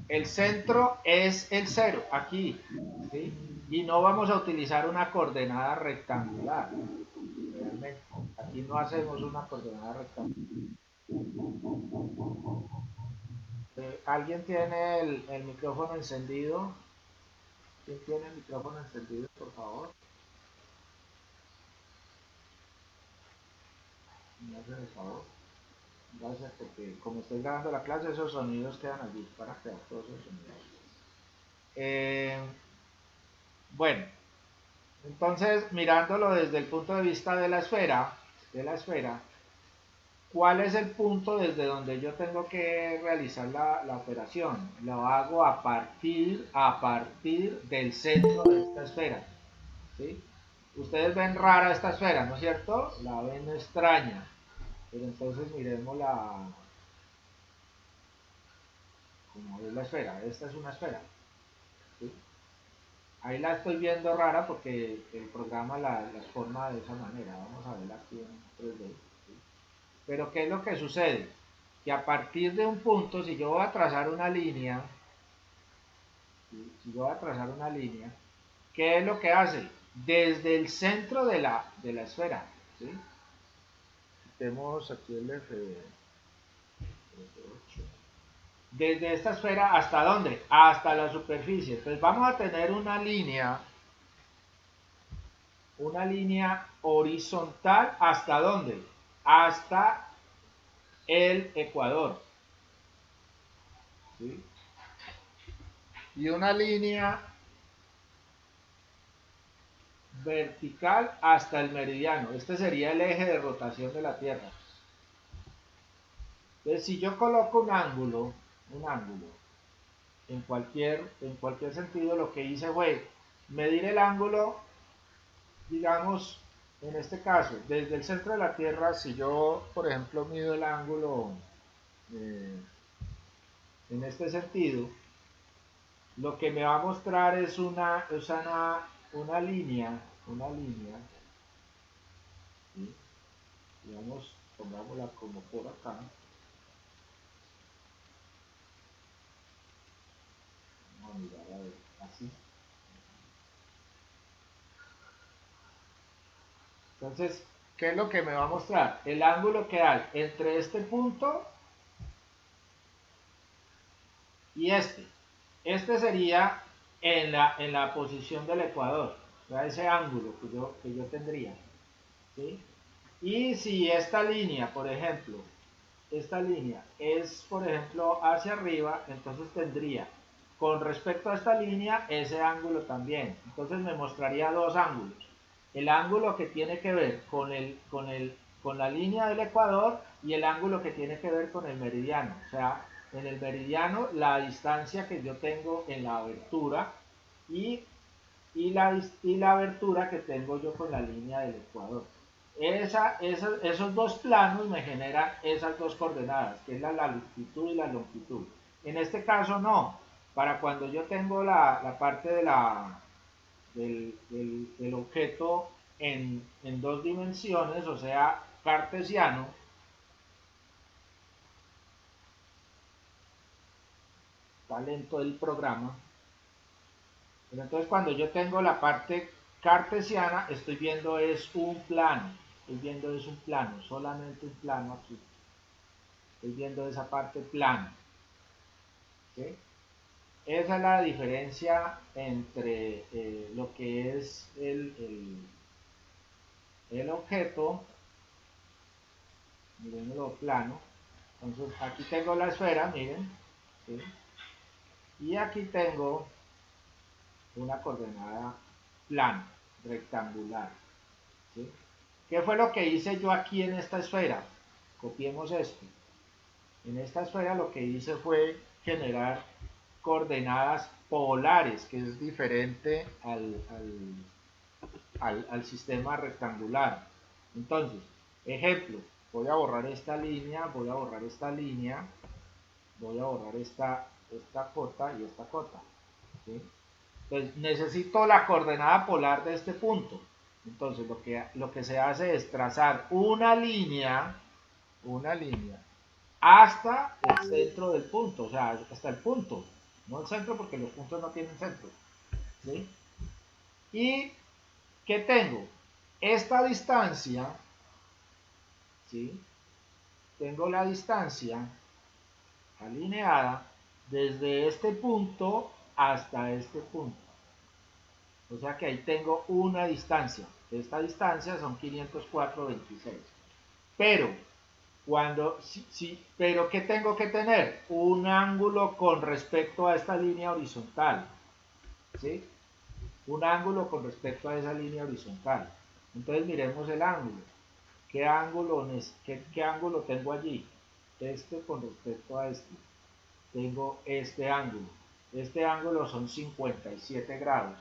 El centro es el 0, aquí, ¿sí? Y no vamos a utilizar una coordenada rectangular. Realmente, aquí no hacemos una coordenada rectangular. ¿Alguien tiene el micrófono encendido? ¿Quién tiene el micrófono encendido, por favor? ¿Me hacen el favor? Gracias, porque como estoy grabando la clase, esos sonidos quedan allí para crear todos esos sonidos. Bueno, entonces mirándolo desde el punto de vista de la esfera, ¿cuál es el punto desde donde yo tengo que realizar la operación? Lo hago a partir del centro de esta esfera, ¿sí? Ustedes ven rara esta esfera, ¿no es cierto? La ven extraña, pero entonces miremos como es la esfera. Esta es una esfera, ¿sí? Ahí la estoy viendo rara porque el programa la forma de esa manera. Vamos a verla aquí en 3D. ¿Sí? Pero ¿qué es lo que sucede? Que a partir de un punto, si yo voy a trazar una línea, ¿sí? Si yo voy a trazar una línea, ¿qué es lo que hace? Desde el centro de la esfera, ¿sí? Tenemos aquí el F8. Desde esta esfera, ¿hasta dónde? Hasta la superficie. Entonces vamos a tener una línea horizontal, ¿hasta dónde? Hasta el ecuador, ¿sí? Y una línea vertical hasta el meridiano. Este sería el eje de rotación de la Tierra. Entonces, si yo coloco un ángulo en cualquier sentido, lo que hice fue medir el ángulo, digamos, en este caso, desde el centro de la Tierra, si yo, por ejemplo, mido el ángulo eh, en este sentido, lo que me va a mostrar es una línea, ¿sí? Digamos, pongámosla como por acá. Vamos a mirar a ver, así. Entonces, ¿qué es lo que me va a mostrar? El ángulo que hay entre este punto y este. Este sería en la posición del ecuador, o sea, ese ángulo que yo tendría, ¿sí? Y si esta línea, por ejemplo, esta línea es, por ejemplo, hacia arriba, entonces tendría, con respecto a esta línea, ese ángulo también. Entonces me mostraría dos ángulos. El ángulo que tiene que ver con la línea del ecuador y el ángulo que tiene que ver con el meridiano. O sea, en el meridiano la distancia que yo tengo en la abertura y, y la abertura que tengo yo con la línea del ecuador. Esos dos planos me generan esas dos coordenadas, que es la latitud y la longitud. En este caso no. Para cuando yo tengo la parte del objeto en dos dimensiones, o sea, cartesiano, está lento el programa. Pero entonces cuando yo tengo la parte cartesiana, estoy viendo es un plano. Estoy viendo es un plano, solamente un plano aquí. Estoy viendo esa parte plana. ¿Sí? Esa es la diferencia entre lo que es el objeto, mirenlo plano. Entonces aquí tengo la esfera, miren, ¿sí? Y aquí tengo una coordenada plana, rectangular, ¿sí? ¿Qué fue lo que hice yo aquí en esta esfera? Copiemos esto. En esta esfera lo que hice fue generar coordenadas polares, que es diferente al sistema rectangular. Entonces, ejemplo, voy a borrar esta línea, voy a borrar esta línea, voy a borrar esta cota y esta cota. ¿Sí? Entonces, necesito la coordenada polar de este punto. Entonces, lo que se hace es trazar una línea hasta el centro del punto, o sea, hasta el punto, no el centro porque los puntos no tienen centro. ¿Sí? ¿Y qué tengo? Esta distancia, ¿sí? Tengo la distancia alineada desde este punto hasta este punto. O sea que ahí tengo una distancia. Esta distancia son 504,26. Pero, pero ¿qué tengo que tener? Un ángulo con respecto a esta línea horizontal. ¿Sí? Un ángulo con respecto a esa línea horizontal. Entonces miremos el ángulo. ¿Qué ángulo tengo allí? Este con respecto a este. Tengo este ángulo. Este ángulo son 57 grados.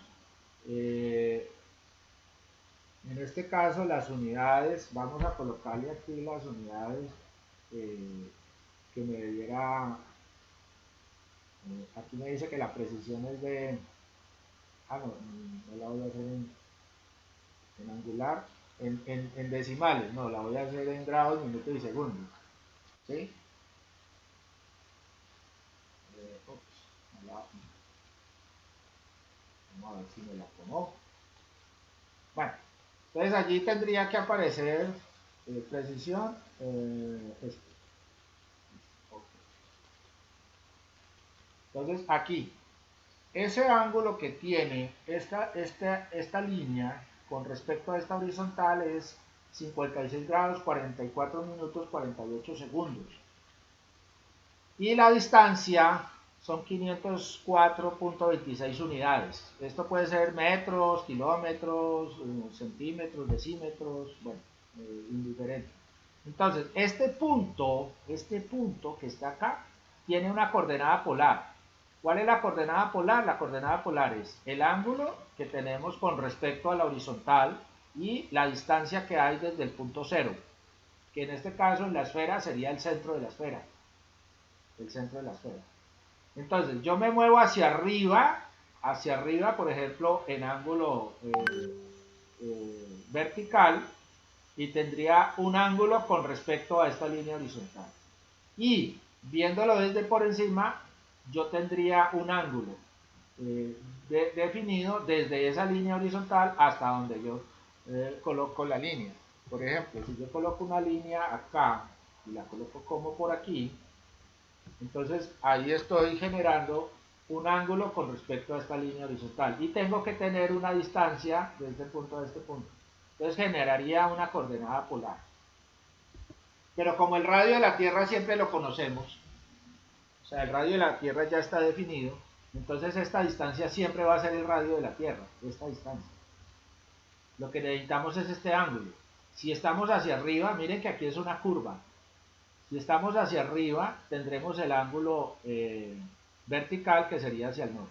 En este caso las unidades, vamos a colocarle aquí las unidades que me debiera, aquí me dice que la precisión es de no, no la voy a hacer en angular, en decimales, no, la voy a hacer en grados, minutos y segundos. ¿Sí? Vamos a ver si me la pongo. Bueno, entonces allí tendría que aparecer precisión. Entonces aquí, ese ángulo que tiene esta línea con respecto a esta horizontal es 56 grados, 44 minutos, 48 segundos. Y la distancia son 504.26 unidades. Esto puede ser metros, kilómetros, centímetros, decímetros, bueno, indiferente. Entonces, este punto que está acá, tiene una coordenada polar. ¿Cuál es la coordenada polar? La coordenada polar es el ángulo que tenemos con respecto a la horizontal y la distancia que hay desde el punto cero, que en este caso en la esfera sería el centro de la esfera. El centro de la esfera. Entonces, yo me muevo hacia arriba, por ejemplo, en ángulo vertical, y tendría un ángulo con respecto a esta línea horizontal. Y viéndolo desde por encima, yo tendría un ángulo definido desde esa línea horizontal hasta donde yo coloco la línea. Por ejemplo, si yo coloco una línea acá y la coloco como por aquí, entonces ahí estoy generando un ángulo con respecto a esta línea horizontal y tengo que tener una distancia de este punto a este punto. Entonces generaría una coordenada polar. Pero como el radio de la Tierra siempre lo conocemos, o sea, el radio de la Tierra ya está definido, entonces esta distancia siempre va a ser el radio de la Tierra, esta distancia. Lo que necesitamos es este ángulo. Si estamos hacia arriba, miren que aquí es una curva. Si estamos hacia arriba, tendremos el ángulo vertical que sería hacia el norte.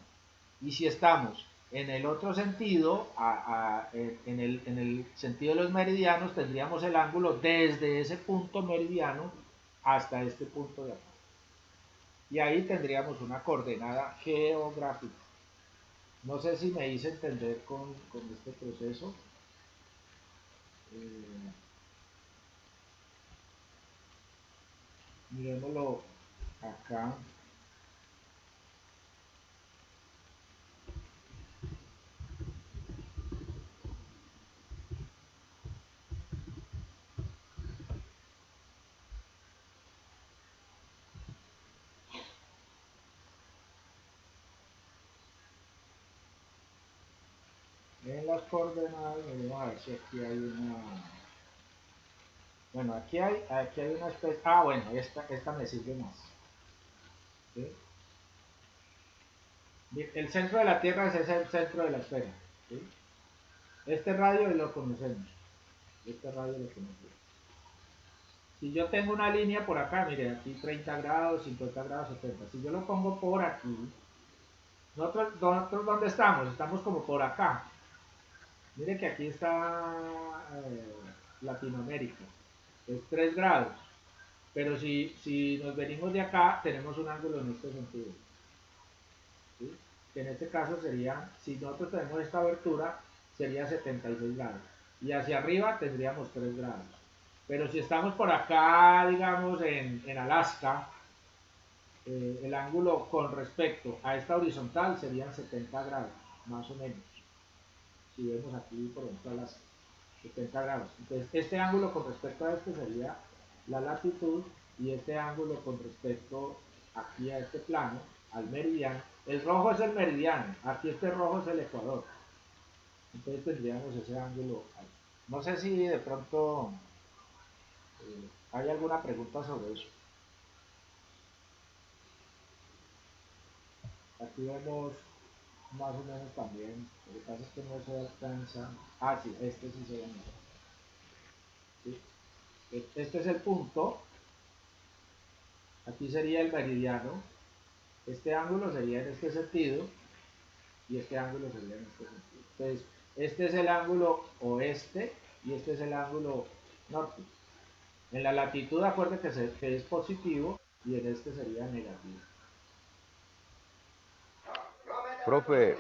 Y si estamos en el otro sentido, en el sentido de los meridianos, tendríamos el ángulo desde ese punto meridiano hasta este punto de acá. Y ahí tendríamos una coordenada geográfica. No sé si me hice entender con este proceso. Miremoslo acá. En las coordenadas, vamos a ver si aquí hay una... Bueno, aquí hay una especie... Ah, bueno, esta me sirve más. ¿Sí? El centro de la Tierra es el centro de la esfera. ¿Sí? Este radio lo conocemos. Si yo tengo una línea por acá, mire, aquí 30 grados, 50 grados, 70. Si yo lo pongo por aquí, nosotros ¿dónde estamos? Estamos como por acá. Mire que aquí está Latinoamérica. Es 3 grados. Pero si nos venimos de acá, tenemos un ángulo en este sentido. ¿Sí? Que en este caso sería, si nosotros tenemos esta abertura, sería 76 grados. Y hacia arriba tendríamos 3 grados. Pero si estamos por acá, digamos, en Alaska, el ángulo con respecto a esta horizontal serían 70 grados, más o menos. Si vemos aquí, por ejemplo, Alaska, 70 grados. Entonces, este ángulo con respecto a este sería la latitud y este ángulo con respecto aquí a este plano, al meridiano. El rojo es el meridiano, aquí este rojo es el ecuador. Entonces tendríamos ese ángulo ahí. No sé si de pronto hay alguna pregunta sobre eso. Aquí vemos más o menos también, lo que pasa es que no se alcanza. Ah, sí, este sí se ve mejor. ¿Sí? Este es el punto, aquí sería el meridiano, este ángulo sería en este sentido y este ángulo sería en este sentido. Entonces, este es el ángulo oeste y este es el ángulo norte. En la latitud acuérdense que es positivo y en este sería negativo. Profe,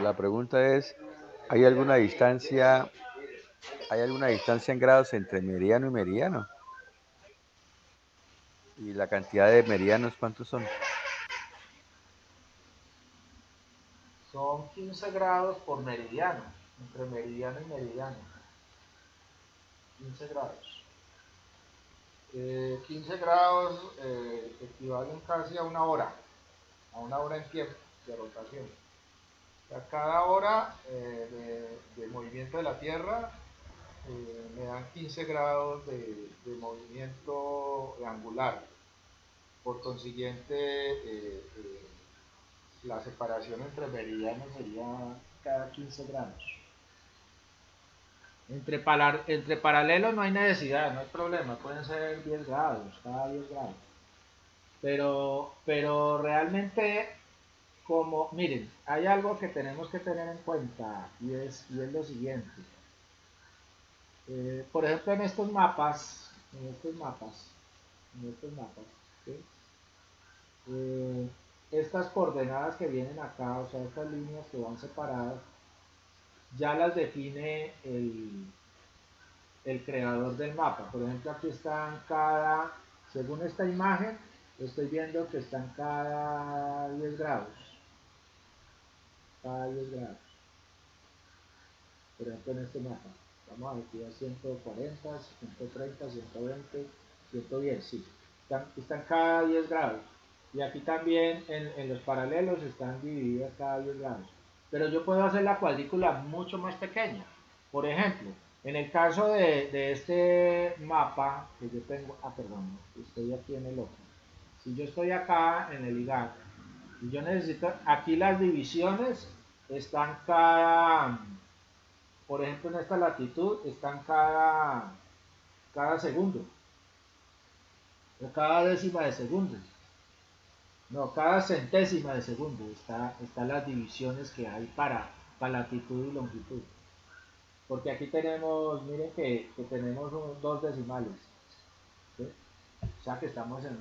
la pregunta es, ¿hay alguna distancia, en grados entre meridiano y meridiano? ¿Y la cantidad de meridianos cuántos son? Son 15 grados por meridiano, entre meridiano y meridiano. 15 grados. 15 grados equivalen casi a una hora en tiempo de rotación. O sea, cada hora de movimiento de la Tierra me dan 15 grados de movimiento angular. Por consiguiente, la separación entre meridianos sería cada 15 grados. Entre paralelos no hay necesidad, no hay problema, pueden ser 10 grados, cada 10 grados. Pero realmente, miren, hay algo que tenemos que tener en cuenta y es lo siguiente. Por ejemplo, en estos mapas, ¿sí? Estas coordenadas que vienen acá, o sea, estas líneas que van separadas, ya las define el creador del mapa. Por ejemplo, aquí están según esta imagen, estoy viendo que están cada 10 grados. Cada 10 grados. Por ejemplo, en este mapa. Vamos a ver aquí a 140, 130, 120, 110, sí. Están cada 10 grados. Y aquí también en los paralelos están divididas cada 10 grados. Pero yo puedo hacer la cuadrícula mucho más pequeña. Por ejemplo, en el caso de este mapa que yo tengo, perdón, estoy aquí en el otro. Si yo estoy acá en el IGAC y yo necesito, aquí las divisiones están por ejemplo, en esta latitud están cada segundo, o cada décima de segundo. No, cada centésima de segundo están las divisiones que hay para latitud y longitud. Porque aquí tenemos, miren que tenemos dos decimales, ¿sí? O sea que estamos en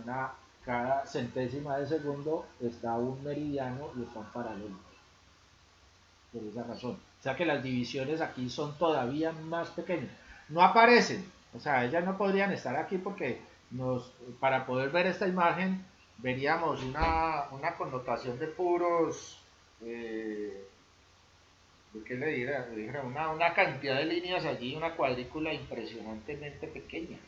cada centésima de segundo está un meridiano y están paralelos. Por esa razón. O sea que las divisiones aquí son todavía más pequeñas. No aparecen, o sea, ellas no podrían estar aquí porque para poder ver esta imagen veríamos una connotación de puros, ¿de qué le dirá? Una cantidad de líneas allí, una cuadrícula impresionantemente pequeña,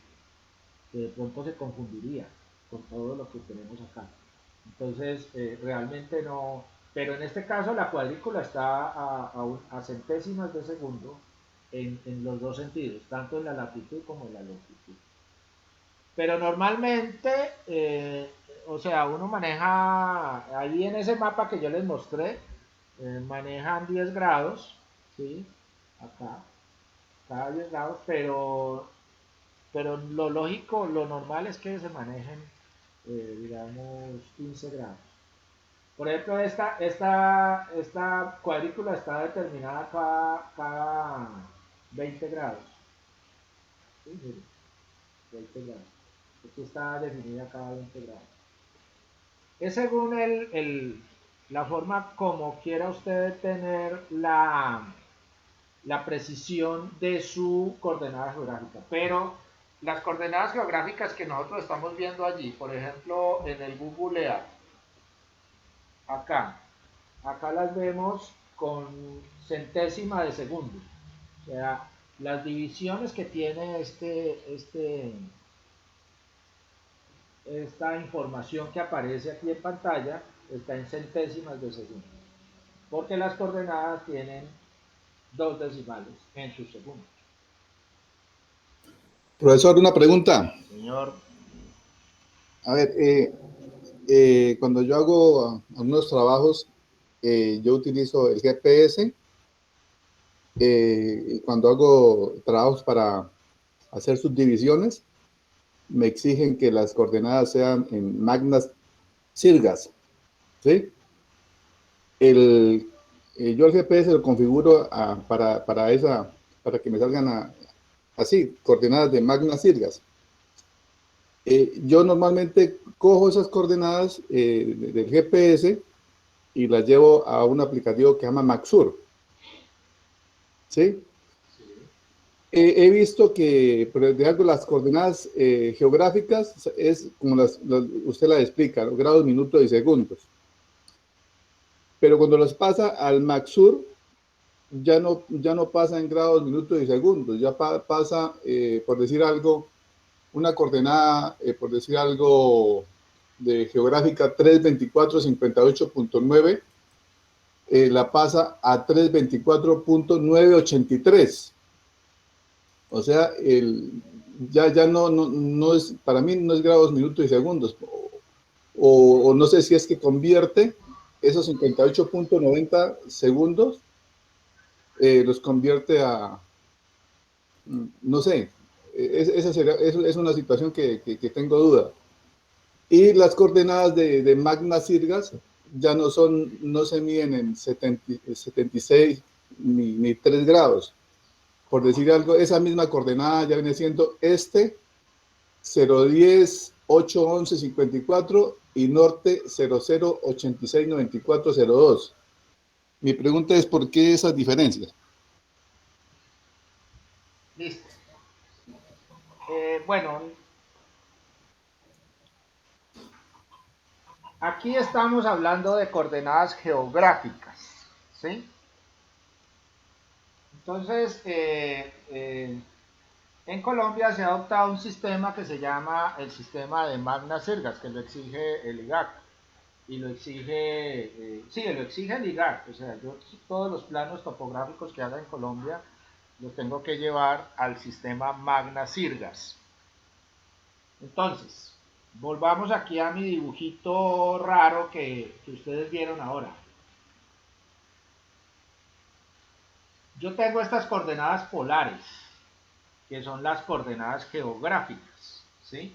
que de pronto se confundiría con todo lo que tenemos acá. Entonces, realmente no, pero en este caso la cuadrícula está a centésimas de segundo en los dos sentidos, tanto en la latitud como en la longitud. Pero normalmente, o sea, uno maneja, ahí en ese mapa que yo les mostré, manejan 10 grados, ¿sí? Acá, cada 10 grados, pero lo lógico, lo normal es que se manejen, digamos, 15 grados. Por ejemplo, esta cuadrícula está determinada cada 20 grados. ¿Sí? 20 grados. Aquí está definida cada 20 grados. Es según la forma como quiera usted tener la precisión de su coordenada geográfica. Pero las coordenadas geográficas que nosotros estamos viendo allí, por ejemplo, en el Google Earth, acá las vemos con centésima de segundo. O sea, las divisiones que tiene esta información que aparece aquí en pantalla está en centésimas de segundo. Porque las coordenadas tienen dos decimales en sus segundos. Profesor, una pregunta. Señor. A ver, cuando yo hago algunos trabajos, yo utilizo el GPS. Cuando hago trabajos para hacer subdivisiones, me exigen que las coordenadas sean en magnas sirgas, ¿sí? Yo el GPS lo configuro para que me salgan así, coordenadas de magnas sirgas. Yo normalmente cojo esas coordenadas del GPS y las llevo a un aplicativo que se llama Maxur. ¿Sí? He visto que, por ejemplo, las coordenadas geográficas es como usted las explica, los grados, minutos y segundos. Pero cuando los pasa al Maxur, ya no pasa en grados, minutos y segundos, ya pasa, por decir algo, una coordenada, por decir algo, de geográfica 324.58.9, la pasa a 324.983. O sea, ya no es, para mí no es grados, minutos y segundos. O no sé si es que convierte esos 58.90 segundos, los convierte a, no sé, esa es una situación que tengo duda. Y las coordenadas de Magna Sirgas ya no se miden en 76 ni 3 grados. Por decir algo, esa misma coordenada ya viene siendo 010-811-54 y norte 0086-9402. Mi pregunta es, ¿por qué esas diferencias? Listo. Bueno, aquí estamos hablando de coordenadas geográficas, ¿sí? Entonces, en Colombia se ha adoptado un sistema que se llama el sistema de Magna Sirgas, que lo exige el IGAC. Y lo exige, sí, lo exige el IGAC. O sea, yo todos los planos topográficos que haga en Colombia los tengo que llevar al sistema Magna Sirgas. Entonces, volvamos aquí a mi dibujito raro que ustedes vieron ahora. Yo tengo estas coordenadas polares, que son las coordenadas geográficas, ¿sí?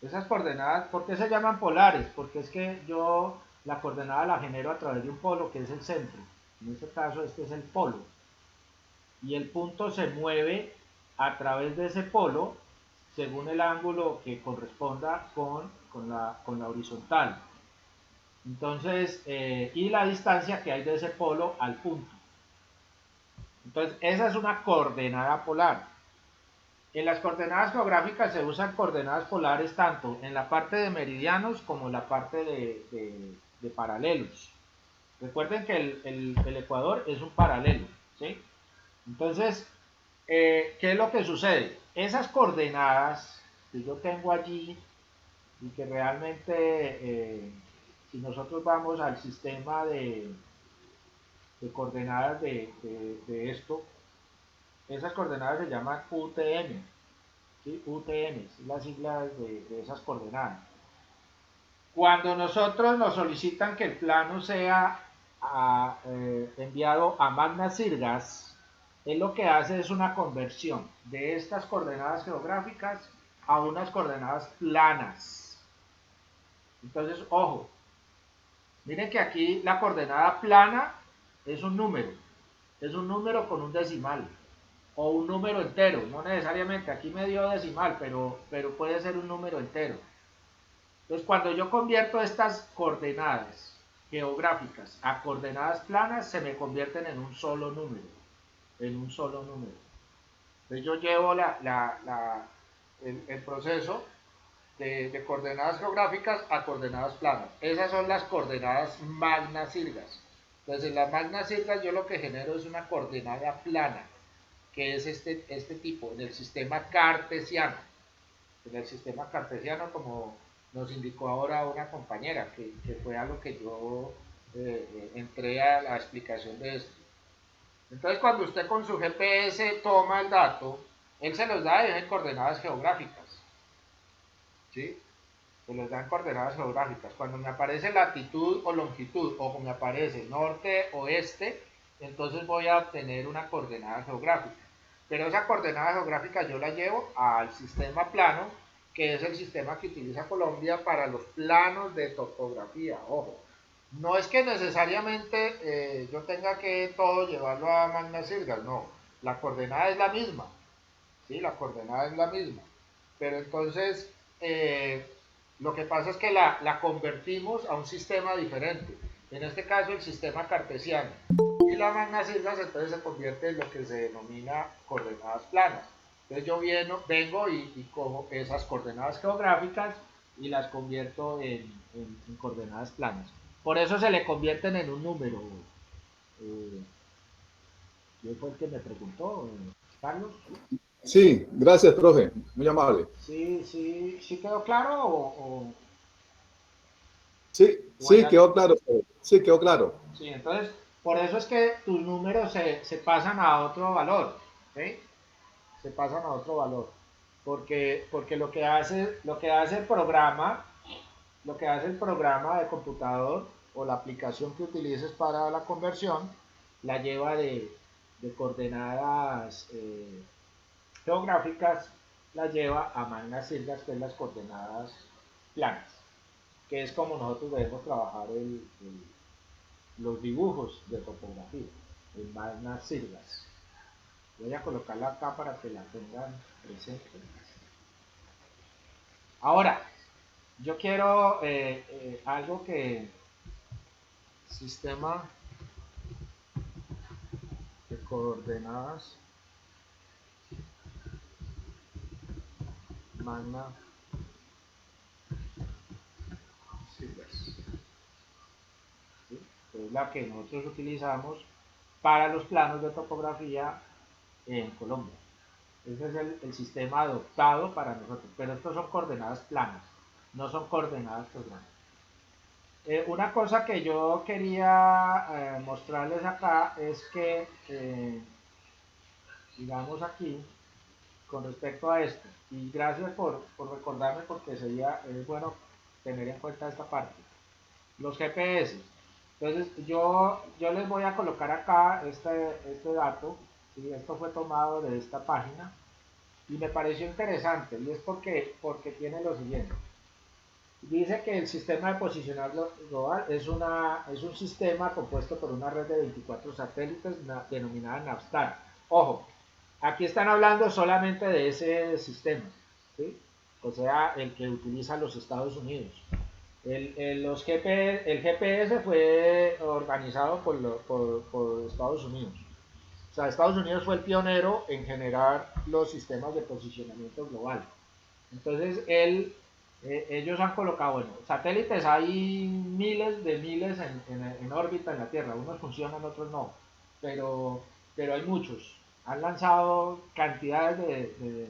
Esas coordenadas, ¿por qué se llaman polares? Porque es que yo la coordenada la genero a través de un polo, que es el centro. En este caso, este es el polo. Y el punto se mueve a través de ese polo según el ángulo que corresponda con la horizontal. Entonces, y la distancia que hay de ese polo al punto. Entonces, esa es una coordenada polar. En las coordenadas geográficas se usan coordenadas polares tanto en la parte de meridianos como en la parte de paralelos. Recuerden que el ecuador es un paralelo, ¿sí? Entonces, ¿qué es lo que sucede? Esas coordenadas que yo tengo allí y que realmente, si nosotros vamos al sistema de coordenadas de esto, esas coordenadas se llaman UTM, ¿sí? UTM, es las siglas de esas coordenadas. Cuando nosotros nos solicitan que el plano sea enviado a Magna Sirgas, él lo que hace es una conversión de estas coordenadas geográficas a unas coordenadas planas. Entonces, ojo, miren que aquí la coordenada plana es un número con un decimal o un número entero, no necesariamente, aquí me dio decimal, pero puede ser un número entero. Entonces, cuando yo convierto estas coordenadas geográficas a coordenadas planas, se me convierten en un solo número, Entonces, yo llevo el proceso de coordenadas geográficas a coordenadas planas. Esas son las coordenadas Magna Sirgas. Entonces, en las Magna Sirgas yo lo que genero es una coordenada plana, que es este tipo, en el sistema cartesiano. En el sistema cartesiano, como nos indicó ahora una compañera, que fue a lo que yo entré a la explicación de esto. Entonces, cuando usted con su GPS toma el dato, él se los da en coordenadas geográficas, ¿sí? Se los da en coordenadas geográficas. Cuando me aparece latitud o longitud, o me aparece norte, oeste, entonces voy a obtener una coordenada geográfica. Pero esa coordenada geográfica yo la llevo al sistema plano, que es el sistema que utiliza Colombia para los planos de topografía. Ojo, no es que necesariamente yo tenga que todo llevarlo a Magna Sirgas, no. La coordenada es la misma, ¿sí? La coordenada es la misma. Pero entonces, lo que pasa es que la convertimos a un sistema diferente. en este caso el sistema cartesiano. Y la magna siglas entonces se convierte en lo que se denomina coordenadas planas. Entonces yo vengo y cojo esas coordenadas geográficas y las convierto en coordenadas planas. Por eso se le convierten en un número. ¿Quién fue el que me preguntó? ¿Carlos? Sí, gracias, profe. Muy amable. ¿Sí quedó claro Sí, o hay sí, algo? quedó claro. Sí, quedó claro. Sí, entonces, por eso es que tus números se pasan a otro valor, ¿sí? Se pasan a otro valor. Porque lo que hace el programa de computador o la aplicación que utilices para la conversión, la lleva de coordenadas geográficas, la lleva a magnas siglas, que es las coordenadas planas, que es como nosotros debemos trabajar los dibujos de topografía en magnas siglas. Voy a colocarla acá para que la tengan presente. Ahora, yo quiero algo que sistema de coordenadas magna siglas, ¿sí? Es la que nosotros utilizamos para los planos de topografía en Colombia. Ese es el sistema adoptado para nosotros, pero estos son coordenadas planas, no son coordenadas programas. Una cosa que yo quería mostrarles acá es que, digamos aquí, con respecto a esto, y gracias por recordarme porque es bueno tener en cuenta esta parte, los GPS. Entonces yo les voy a colocar acá este dato, ¿sí? Esto fue tomado de esta página y me pareció interesante y es porque tiene lo siguiente. Dice que el sistema de posicionamiento global es un sistema compuesto por una red de 24 satélites denominada Navstar. Ojo, aquí están hablando solamente de ese sistema, ¿sí? O sea, el que utiliza los Estados Unidos. El GPS fue organizado por Estados Unidos. O sea, Estados Unidos fue el pionero en generar los sistemas de posicionamiento global. Entonces, ellos han colocado, bueno, satélites hay miles en órbita en la Tierra. Unos funcionan, otros no. Pero hay muchos. Han lanzado cantidades de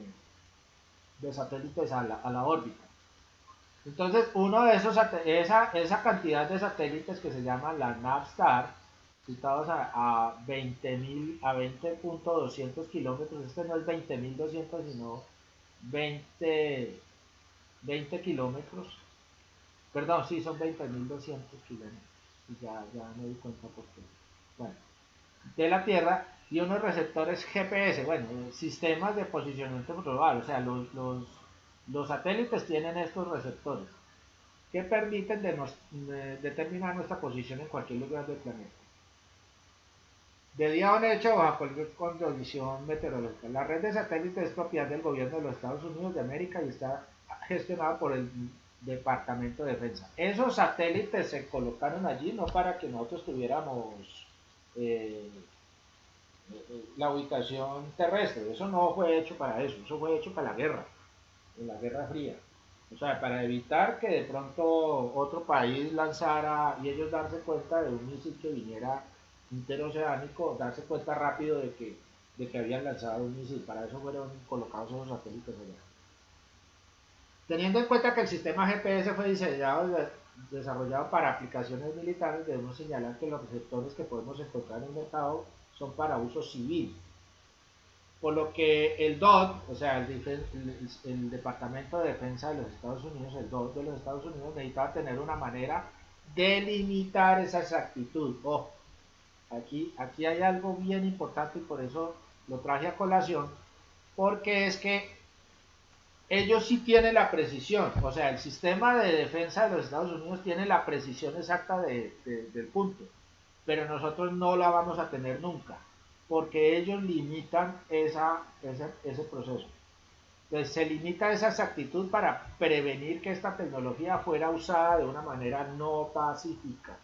satélites a la órbita. Entonces, uno de esos, esa cantidad de satélites que se llama la Navstar, situados a 20.000, a 20.200 kilómetros, este no es 20.200, sino 20 kilómetros, perdón, sí, son 20.200 kilómetros, ya me di cuenta por qué. Bueno, de la Tierra y unos receptores GPS, bueno, sistemas de posicionamiento global, o sea, los satélites tienen estos receptores que permiten determinar nuestra posición en cualquier lugar del planeta. De día o noche o bajo cualquier condición meteorológica. La red de satélites es propiedad del gobierno de los Estados Unidos de América y está gestionada por el Departamento de Defensa. Esos satélites se colocaron allí no para que nosotros tuviéramos la ubicación terrestre. Eso no fue hecho para eso fue hecho para la guerra, en la Guerra Fría. O sea, para evitar que de pronto otro país lanzara y ellos darse cuenta de un misil que viniera interoceánico, darse cuenta rápido de que habían lanzado un misil. Para eso fueron colocados esos satélites allá. Teniendo en cuenta que el sistema GPS fue desarrollado para aplicaciones militares, debemos señalar que los receptores que podemos encontrar en el mercado son para uso civil. Por lo que el DOD, o sea, el Departamento de Defensa de los Estados Unidos, el DOD de los Estados Unidos, necesitaba tener una manera de limitar esa exactitud. Ojo, aquí hay algo bien importante y por eso lo traje a colación, porque es que ellos sí tienen la precisión, o sea, el sistema de defensa de los Estados Unidos tiene la precisión exacta del punto, pero nosotros no la vamos a tener nunca, porque ellos limitan ese proceso. Entonces se limita esa exactitud para prevenir que esta tecnología fuera usada de una manera no pacífica.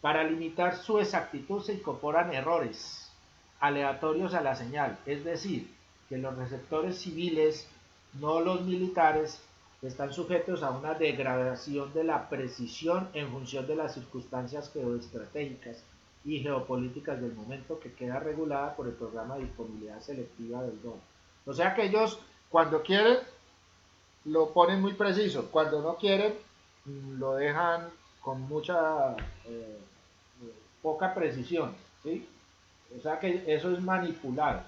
Para limitar su exactitud se incorporan errores aleatorios a la señal, es decir, que los receptores civiles, no los militares, están sujetos a una degradación de la precisión en función de las circunstancias geoestratégicas y geopolíticas del momento, que queda regulada por el programa de disponibilidad selectiva del DOM. O sea que ellos, cuando quieren, lo ponen muy preciso, cuando no quieren, lo dejan con mucha poca precisión, ¿sí? O sea que eso es manipulado.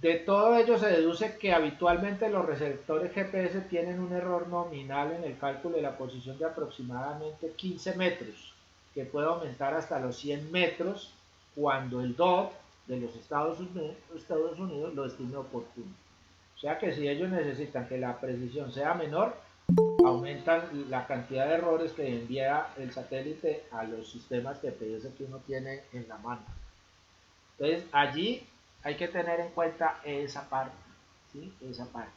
De todo ello se deduce que habitualmente los receptores GPS tienen un error nominal en el cálculo de la posición de aproximadamente 15 metros, que puede aumentar hasta los 100 metros cuando el DOT de los Estados Unidos lo estime oportuno. O sea que si ellos necesitan que la precisión sea menor, aumentan la cantidad de errores que envía el satélite a los sistemas GPS que uno tiene en la mano. Entonces allí hay que tener en cuenta esa parte, ¿sí? Esa parte.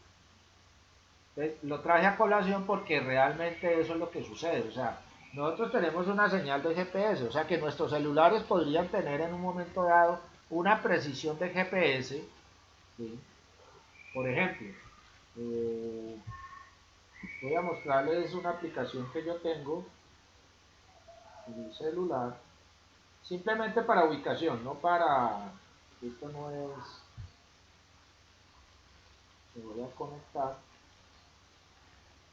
Entonces lo traje a colación porque realmente eso es lo que sucede. O sea, nosotros tenemos una señal de GPS, o sea que nuestros celulares podrían tener en un momento dado una precisión de GPS, ¿sí? Por ejemplo, voy a mostrarles una aplicación que yo tengo en el celular, simplemente para ubicación, no para, esto no es, me voy a conectar,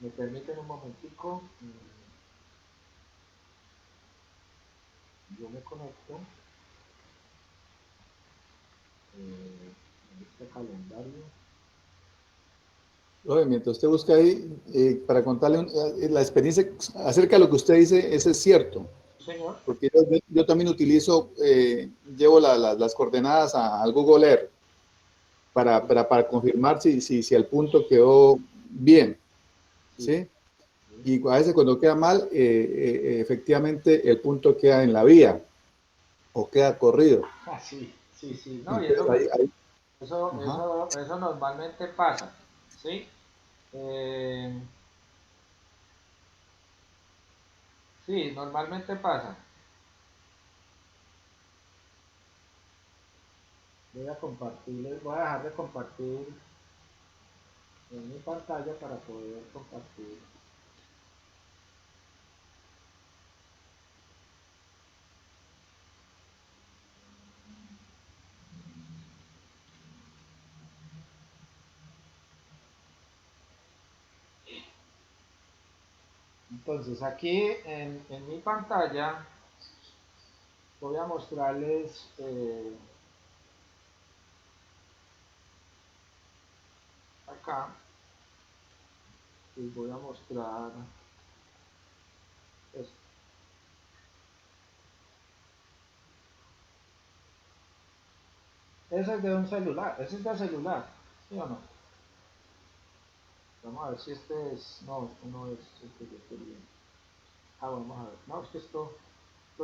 me permiten un momentico, yo me conecto, en este calendario. Oye, mientras usted busca ahí, para contarle la experiencia acerca de lo que usted dice, eso es cierto. Señor. Porque yo también utilizo, llevo las coordenadas al Google Earth para confirmar si el punto quedó bien, ¿sí? Y a veces cuando queda mal, efectivamente el punto queda en la vía o queda corrido. Ah, sí, sí, sí. No, y Entonces, eso normalmente pasa, ¿sí? Sí, normalmente pasa. Voy a compartirles, voy a dejar de compartir en mi pantalla para poder compartir. Entonces aquí en mi pantalla voy a mostrarles acá, les voy a mostrar esto. Ese es de un celular, ese es de celular, ¿sí o no? Vamos a ver si este es, no, este no es el que yo quería. Ah, vamos a ver, no, es que esto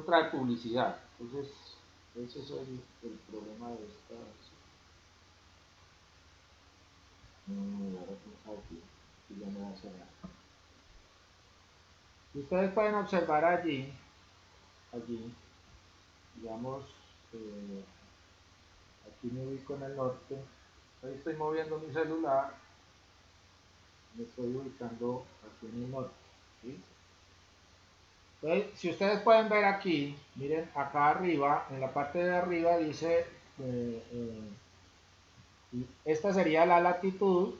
trae publicidad, entonces ese es el problema de estas. Aquí, ya me va a cerrar. Ustedes pueden observar allí, digamos, aquí me ubico en el norte, ahí estoy moviendo mi celular, me estoy ubicando aquí en el norte, ¿sí? Entonces, si ustedes pueden ver aquí, miren acá arriba, en la parte de arriba dice, esta sería la latitud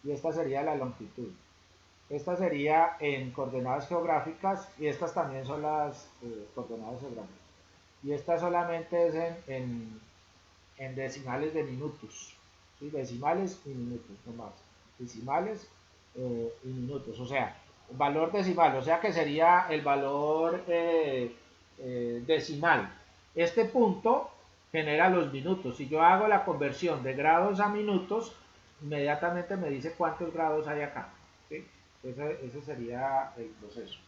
y esta sería la longitud. Esta sería en coordenadas geográficas y estas también son las coordenadas geográficas. Y esta solamente es en decimales de minutos, ¿sí? Decimales y minutos, no más. Decimales y minutos, o sea, valor decimal, o sea que sería el valor decimal. Este punto genera los minutos. Si yo hago la conversión de grados a minutos, inmediatamente me dice cuántos grados hay acá, ¿sí? Ese sería el proceso.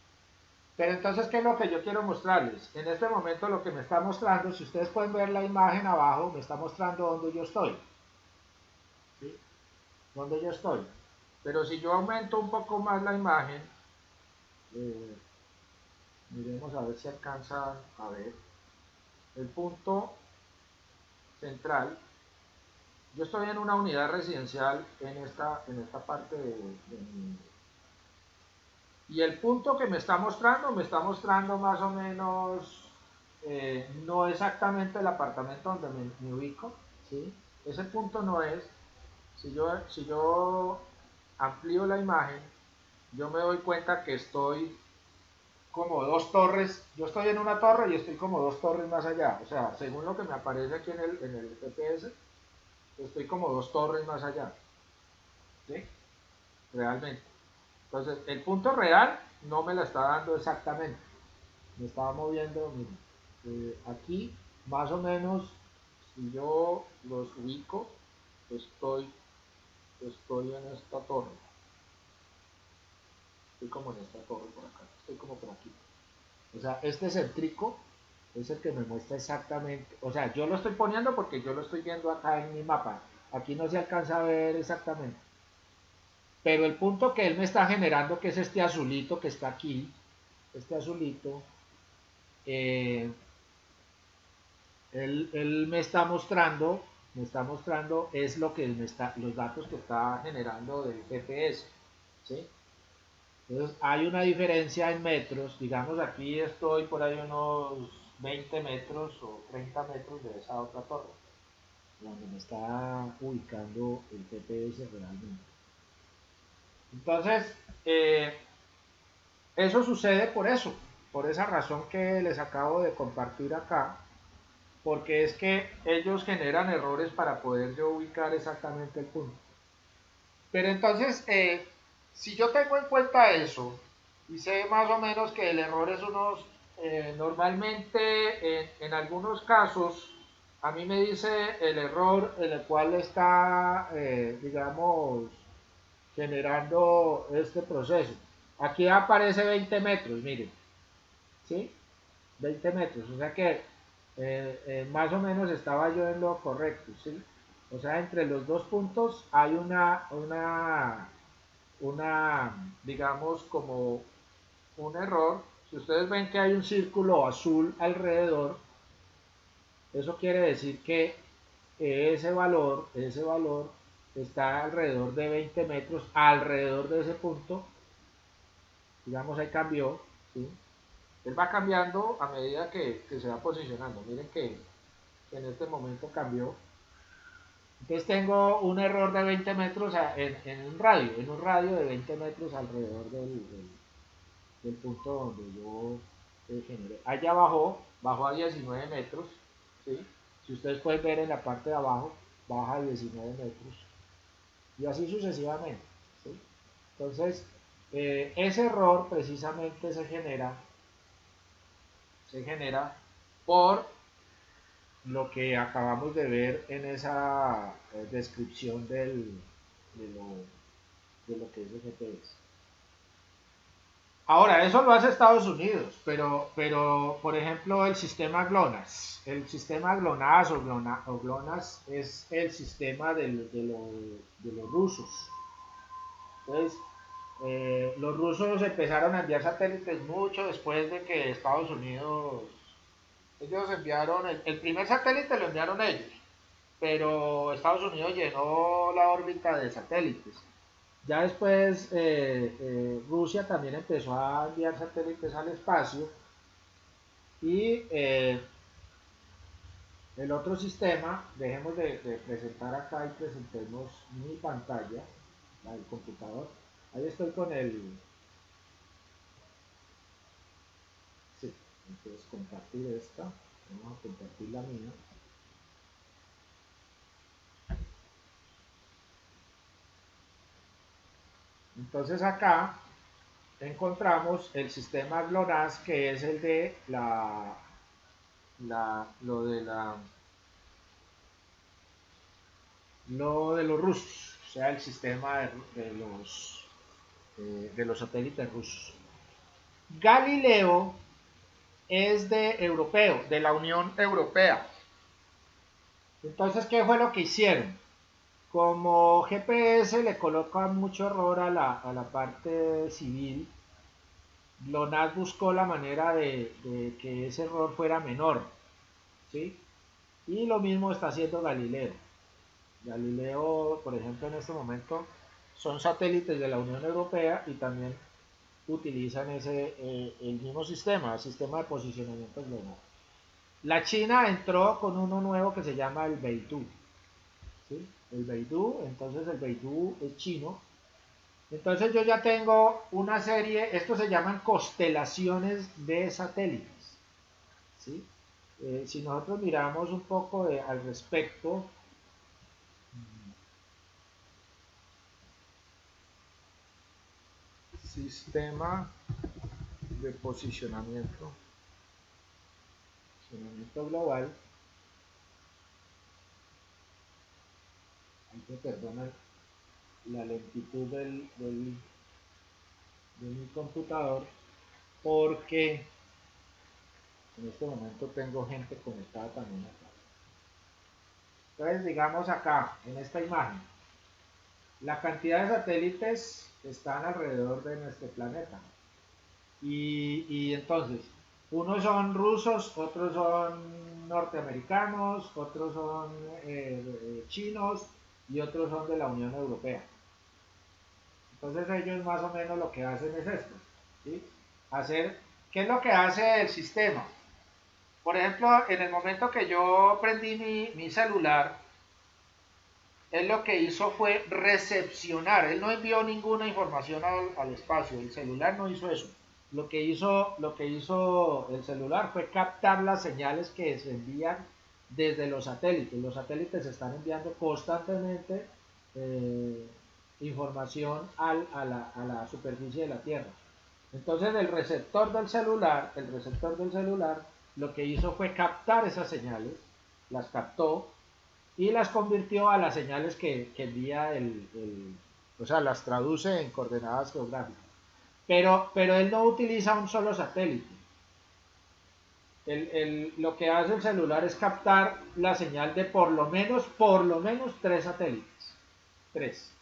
Pero entonces, ¿qué es lo que yo quiero mostrarles? En este momento lo que me está mostrando, si ustedes pueden ver la imagen abajo, me está mostrando dónde yo estoy, ¿sí? Dónde yo estoy. Pero si yo aumento un poco más la imagen, Miremos a ver si alcanzan a ver. El punto central. Yo estoy en una unidad residencial en esta parte de mi... Y el punto que me está mostrando más o menos, no exactamente el apartamento donde me ubico, ¿sí? Ese punto no es, si yo amplío la imagen, yo me doy cuenta que estoy como dos torres, yo estoy en una torre y estoy como dos torres más allá, o sea, según lo que me aparece aquí en el GPS, estoy como dos torres más allá, ¿sí? Realmente. Entonces, el punto real no me la está dando exactamente, me estaba moviendo, miren, aquí más o menos, si yo los ubico, estoy en esta torre, estoy como en esta torre por acá, estoy como por aquí. O sea, este céntrico es el que me muestra exactamente, o sea, yo lo estoy poniendo porque yo lo estoy viendo acá en mi mapa, aquí no se alcanza a ver exactamente, pero el punto que él me está generando, que es este azulito que está aquí, este azulito, eh, él me está mostrando es lo que los datos que está generando del GPS, ¿sí? Entonces hay una diferencia en metros, digamos aquí estoy por ahí unos 20 metros o 30 metros de esa otra torre, donde me está ubicando el GPS realmente. Entonces, eso sucede por esa razón que les acabo de compartir acá, porque es que ellos generan errores para poder yo ubicar exactamente el punto. Pero entonces, si yo tengo en cuenta eso, y sé más o menos que el error es normalmente en algunos casos, a mí me dice el error en el cual está, digamos, generando este proceso. Aquí aparece 20 metros, miren, ¿sí? 20 metros, o sea que más o menos estaba yo en lo correcto, ¿sí? O sea, entre los dos puntos hay digamos, como un error. Si ustedes ven que hay un círculo azul alrededor, eso quiere decir que ese valor está alrededor de 20 metros, alrededor de ese punto, digamos, ahí cambió, ¿sí? Él va cambiando a medida que se va posicionando. Miren que en este momento cambió. Entonces tengo un error de 20 metros en un radio de 20 metros alrededor del punto donde yo generé. Allá bajó a 19 metros, ¿sí? Si ustedes pueden ver en la parte de abajo, baja a 19 metros y así sucesivamente, ¿sí? Entonces, ese error precisamente se genera por lo que acabamos de ver en esa descripción de lo que es el GPS. Ahora, eso lo hace Estados Unidos, pero por ejemplo, el sistema GLONASS. El sistema GLONASS o GLONASS es el sistema de los rusos. Entonces, los rusos empezaron a enviar satélites mucho después de que Estados Unidos, ellos enviaron, el primer satélite lo enviaron ellos, pero Estados Unidos llenó la órbita de satélites. Ya después Rusia también empezó a enviar satélites al espacio y el otro sistema, dejemos de presentar acá y presentemos mi pantalla, la del computador. Ahí estoy con sí, entonces compartir esta, vamos a compartir la mía. Entonces acá encontramos el sistema GLONASS, que es el de lo de los rusos, o sea, el sistema de los satélites rusos. Galileo es de la Unión Europea. Entonces, ¿qué fue lo que hicieron? Como GPS le colocan mucho error a la parte civil, GLONASS buscó la manera de que ese error fuera menor, ¿sí? Y lo mismo está haciendo Galileo. Galileo, por ejemplo, en este momento son satélites de la Unión Europea y también utilizan el mismo sistema, el sistema de posicionamiento global. La China entró con uno nuevo que se llama el Beidou, ¿sí? El Beidou, entonces el Beidou es chino. Entonces yo ya tengo una serie, estos se llaman constelaciones de satélites, ¿sí? Si nosotros miramos un poco al respecto, sistema de posicionamiento global, hay que perdonar la lentitud de mi computador porque en este momento tengo gente conectada también acá. Entonces digamos acá, en esta imagen, la cantidad de satélites están alrededor de nuestro planeta. Y entonces, unos son rusos, otros son norteamericanos, otros son chinos y otros son de la Unión Europea. Entonces ellos más o menos lo que hacen es esto, ¿sí? ¿Qué es lo que hace el sistema? Por ejemplo, en el momento que yo prendí mi celular, él lo que hizo fue recepcionar, él no envió ninguna información al espacio, el celular no hizo eso. Lo que hizo el celular fue captar las señales que se envían desde los satélites. Los satélites están enviando constantemente información a la superficie de la Tierra. Entonces el receptor del celular, lo que hizo fue captar esas señales, las captó y las convirtió a las señales que envía o sea, las traduce en coordenadas geográficas. Pero él no utiliza un solo satélite. Lo que hace el celular es captar la señal de por lo menos 3 satélites. 3.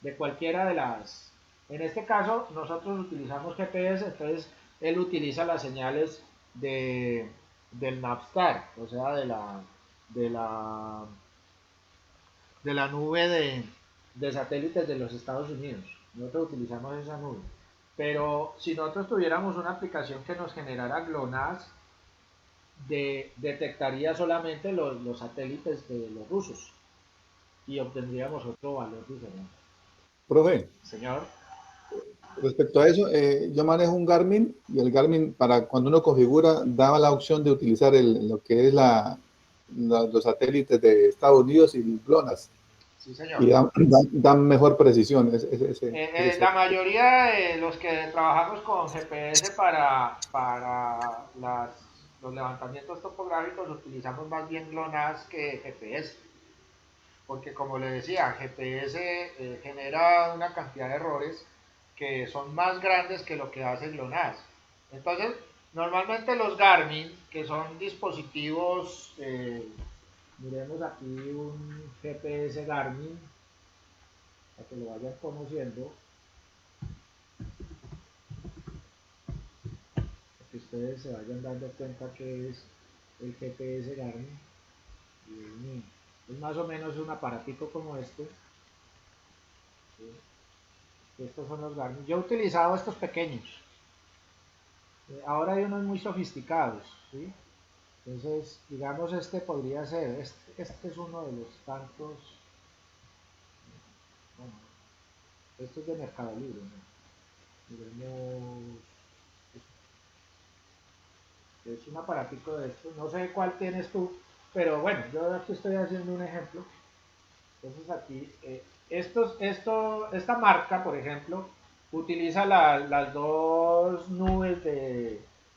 De cualquiera de las... En este caso, nosotros utilizamos GPS, entonces él utiliza las señales del Navstar, o sea, de la de la nube de satélites de los Estados Unidos. Nosotros utilizamos esa nube. Pero si nosotros tuviéramos una aplicación que nos generara GLONASS, detectaría solamente los satélites de los rusos y obtendríamos otro valor diferente. Profe, Señor. respecto a eso, yo manejo un Garmin y el Garmin, para cuando uno configura, daba la opción de utilizar lo que es los satélites de Estados Unidos y GLONASS. Sí, señor. Y dan mejor precisión. La mayoría de los que trabajamos con GPS para los levantamientos topográficos utilizamos más bien GLONASS que GPS. Porque como le decía, GPS genera una cantidad de errores que son más grandes que lo que hace GLONASS. Entonces, normalmente los Garmin, que son dispositivos, miremos aquí un GPS Garmin, para que lo vayan conociendo, para que ustedes se vayan dando cuenta que es el GPS Garmin. Es más o menos un aparatico como este. ¿Sí? Estos son los Garmin. Yo he utilizado estos pequeños. Ahora hay unos muy sofisticados, ¿sí? Entonces, digamos, este podría ser, este es uno de los tantos, bueno, esto es de Mercado Libre, ¿no? Miremos, es un aparatico de estos, no sé cuál tienes tú, pero bueno, yo aquí estoy haciendo un ejemplo. Entonces aquí, esta marca, por ejemplo, utiliza las dos nubes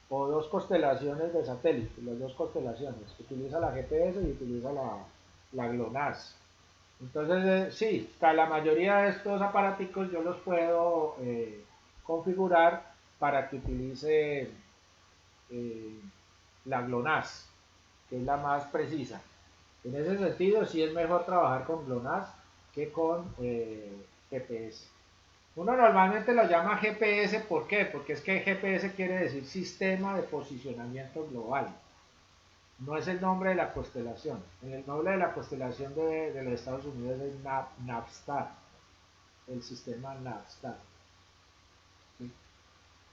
o dos constelaciones de satélites, las dos constelaciones. Utiliza la GPS y utiliza la GLONASS. Entonces, sí, la mayoría de estos aparaticos yo los puedo configurar para que utilice eh, la GLONASS, que es la más precisa. En ese sentido, sí es mejor trabajar con GLONASS que con GPS. Uno normalmente lo llama GPS, ¿por qué? Porque es que GPS quiere decir Sistema de Posicionamiento Global. No es el nombre de la constelación. El nombre de la constelación de los Estados Unidos es Navstar, el sistema Navstar. ¿Sí?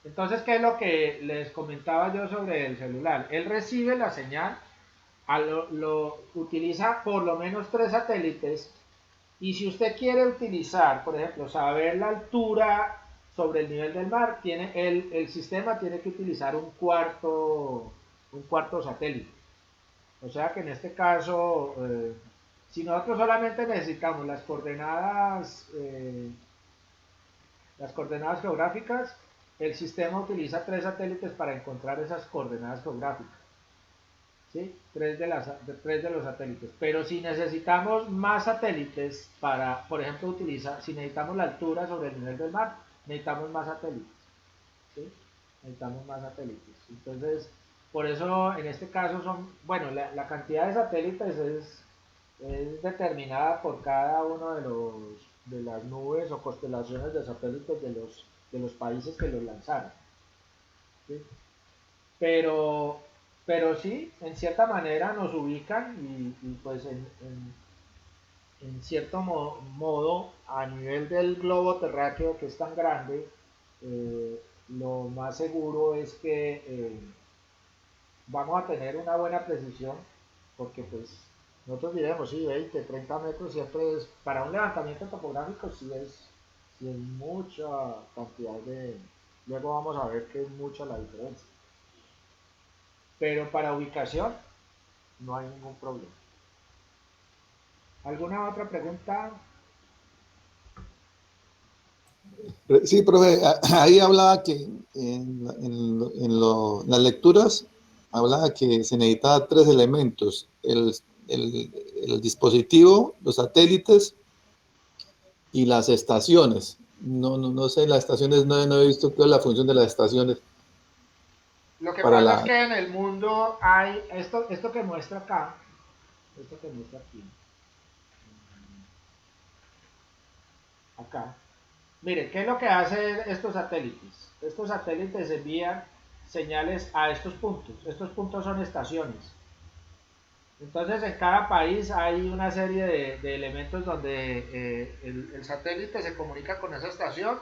Entonces, ¿qué es lo que les comentaba yo sobre el celular? Él recibe la señal, utiliza por lo menos 3 satélites, y si usted quiere utilizar, por ejemplo, saber la altura sobre el nivel del mar, el sistema tiene que utilizar un cuarto satélite. O sea que en este caso, si nosotros solamente necesitamos las coordenadas geográficas, el sistema utiliza 3 satélites para encontrar esas coordenadas geográficas. ¿Sí? Tres de los satélites. Pero si necesitamos más satélites para, por ejemplo, si necesitamos la altura sobre el nivel del mar, necesitamos más satélites. ¿Sí? Necesitamos más satélites. Entonces, por eso en este caso bueno, la cantidad de satélites es determinada por cada uno de las nubes o constelaciones de satélites de los países que los lanzaron. ¿Sí? Pero, pero sí, en cierta manera nos ubican y pues en cierto modo, a nivel del globo terráqueo que es tan grande, lo más seguro es que vamos a tener una buena precisión, porque pues nosotros diremos, sí, 20, 30 metros siempre es, para un levantamiento topográfico sí es mucha cantidad luego vamos a ver que es mucha la diferencia. Pero para ubicación no hay ningún problema. ¿Alguna otra pregunta? Sí, profe, ahí hablaba que las lecturas hablaba que se necesitaba 3 elementos, el dispositivo, los satélites y las estaciones. No sé, las estaciones no he visto cuál es la función de las estaciones Lo que para pasa es la... que en el mundo hay esto que muestra acá, esto que muestra aquí, acá. Mire, ¿qué es lo que hacen estos satélites? Estos satélites envían señales a estos puntos. Estos puntos son estaciones. Entonces, en cada país hay una serie de elementos donde el satélite se comunica con esa estación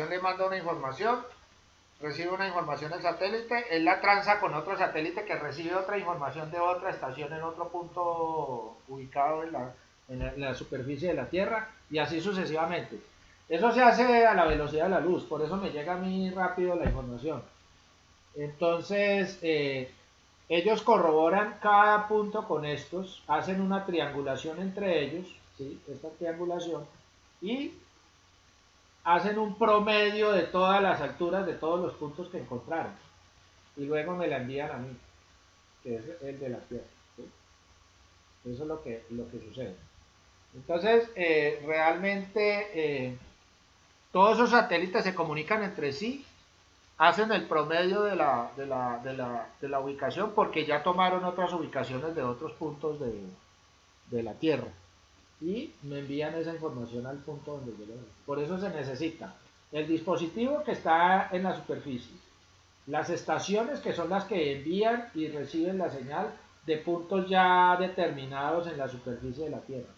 le manda una información, recibe una información del satélite, él la transa con otro satélite que recibe otra información de otra estación en otro punto ubicado en la superficie de la Tierra, y así sucesivamente. Eso se hace a la velocidad de la luz, por eso me llega a mí rápido la información. Entonces, ellos corroboran cada punto con estos, hacen una triangulación entre ellos, ¿sí? Esta triangulación, y hacen un promedio de todas las alturas de todos los puntos que encontraron. Y luego me la envían a mí, que es el de la Tierra. ¿Sí? Eso es lo que sucede. Entonces, realmente todos esos satélites se comunican entre sí, hacen el promedio de la ubicación porque ya tomaron otras ubicaciones de otros puntos de la Tierra y me envían esa información al punto donde yo lo veo. Por eso se necesita el dispositivo que está en la superficie, las estaciones que son las que envían y reciben la señal de puntos ya determinados en la superficie de la Tierra,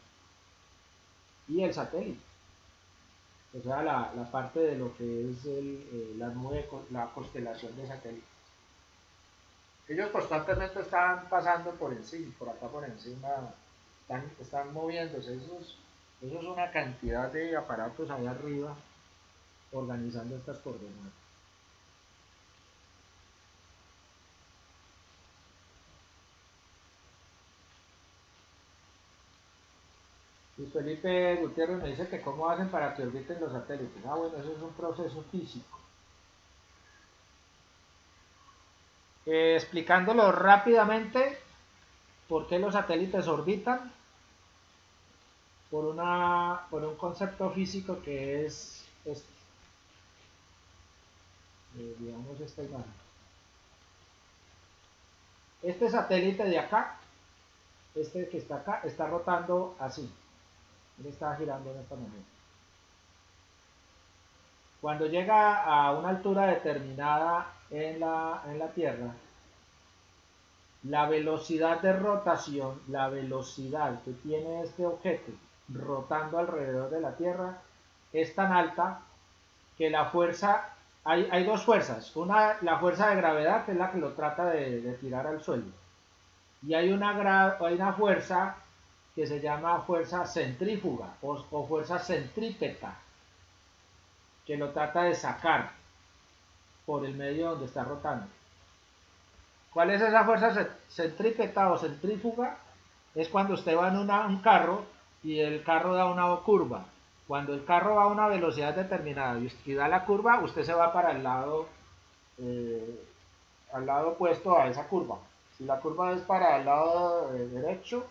y el satélite, o sea, la parte de lo que es la nube, la constelación de satélites. Ellos constantemente están pasando por encima, por acá por encima, están moviéndose. Eso es una cantidad de aparatos allá arriba organizando estas coordenadas. Y Felipe Gutiérrez me dice que cómo hacen para que orbiten los satélites. Ah, bueno, eso es un proceso físico. Explicándolo rápidamente, ¿por qué los satélites orbitan? Por un concepto físico que es este, digamos esta imagen. Este satélite de acá, este que está acá, está rotando así. Él está girando en esta manera. Cuando llega a una altura determinada en la Tierra, la velocidad de rotación, la velocidad que tiene este objeto rotando alrededor de la Tierra es tan alta que la fuerza, hay dos fuerzas, una, la fuerza de gravedad, que es la que lo trata de tirar al suelo, y hay una fuerza que se llama fuerza centrífuga o fuerza centrípeta, que lo trata de sacar por el medio donde está rotando. ¿Cuál es esa fuerza centrípeta o centrífuga? Es cuando usted va en un carro y el carro da una curva. Cuando el carro va a una velocidad determinada y da la curva, usted se va para eh, al lado opuesto a esa curva. Si la curva es para el lado derecho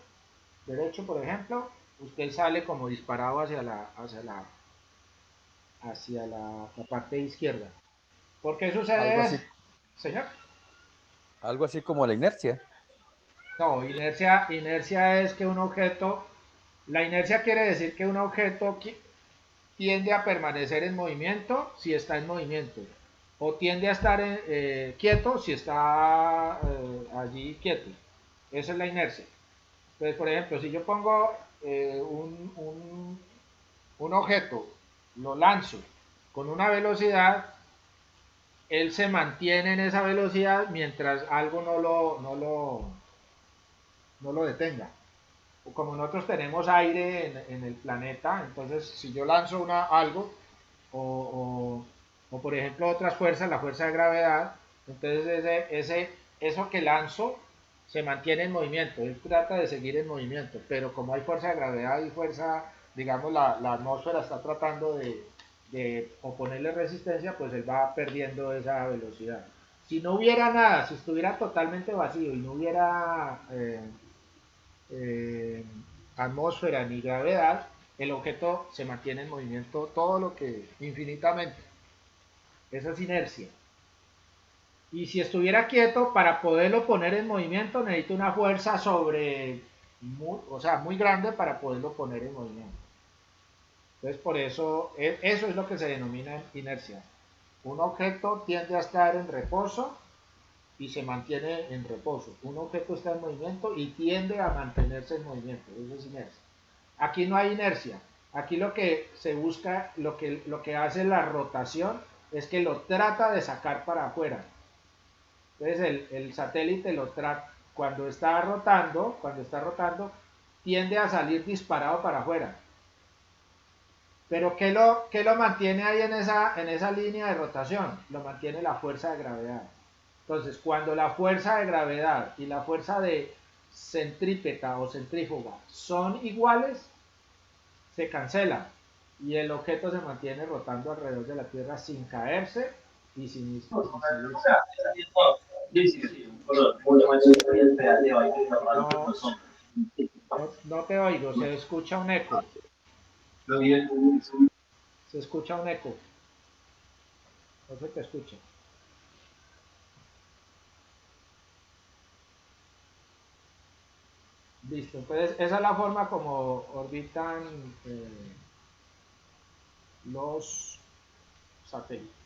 por ejemplo, usted sale como disparado hacia la parte izquierda. ¿Por qué Algo sucede, así, señor? algo así como la inercia. No, inercia es que un objeto, la inercia quiere decir que un objeto tiende a permanecer en movimiento si está en movimiento, o tiende a estar quieto si está allí quieto. Esa es la inercia. Entonces, por ejemplo, si yo pongo un objeto, lo lanzo con una velocidad, él se mantiene en esa velocidad mientras algo no lo detenga. Como nosotros tenemos aire en el planeta, entonces si yo lanzo algo, o, por ejemplo otras fuerzas, la fuerza de gravedad, entonces eso que lanzo se mantiene en movimiento, él trata de seguir en movimiento, pero como hay fuerza de gravedad y fuerza, digamos, la atmósfera está tratando de oponerle resistencia, pues él va perdiendo esa velocidad. Si no hubiera nada, si estuviera totalmente vacío y no hubiera eh, atmósfera ni gravedad, el objeto se mantiene en movimiento todo lo que infinitamente. Esa es inercia. Y si estuviera quieto, para poderlo poner en movimiento, necesito una fuerza muy grande para poderlo poner en movimiento. Entonces, por eso, eso es lo que se denomina inercia. Un objeto tiende a estar en reposo y se mantiene en reposo. Un objeto está en movimiento y tiende a mantenerse en movimiento. Eso es inercia. Aquí no hay inercia. Aquí lo que se busca, lo que hace la rotación es que lo trata de sacar para afuera. Entonces el satélite lo trata, cuando está rotando, tiende a salir disparado para afuera. Pero ¿qué lo mantiene ahí en esa línea de rotación? Lo mantiene la fuerza de gravedad. Entonces, cuando la fuerza de gravedad y la fuerza de centrípeta o centrífuga son iguales, se cancela y el objeto se mantiene rotando alrededor de la Tierra sin caerse y sin salirse. No, no te oigo, se escucha un eco. Se escucha un eco. No se te escucha. Listo. Entonces, esa es la forma como orbitan los satélites.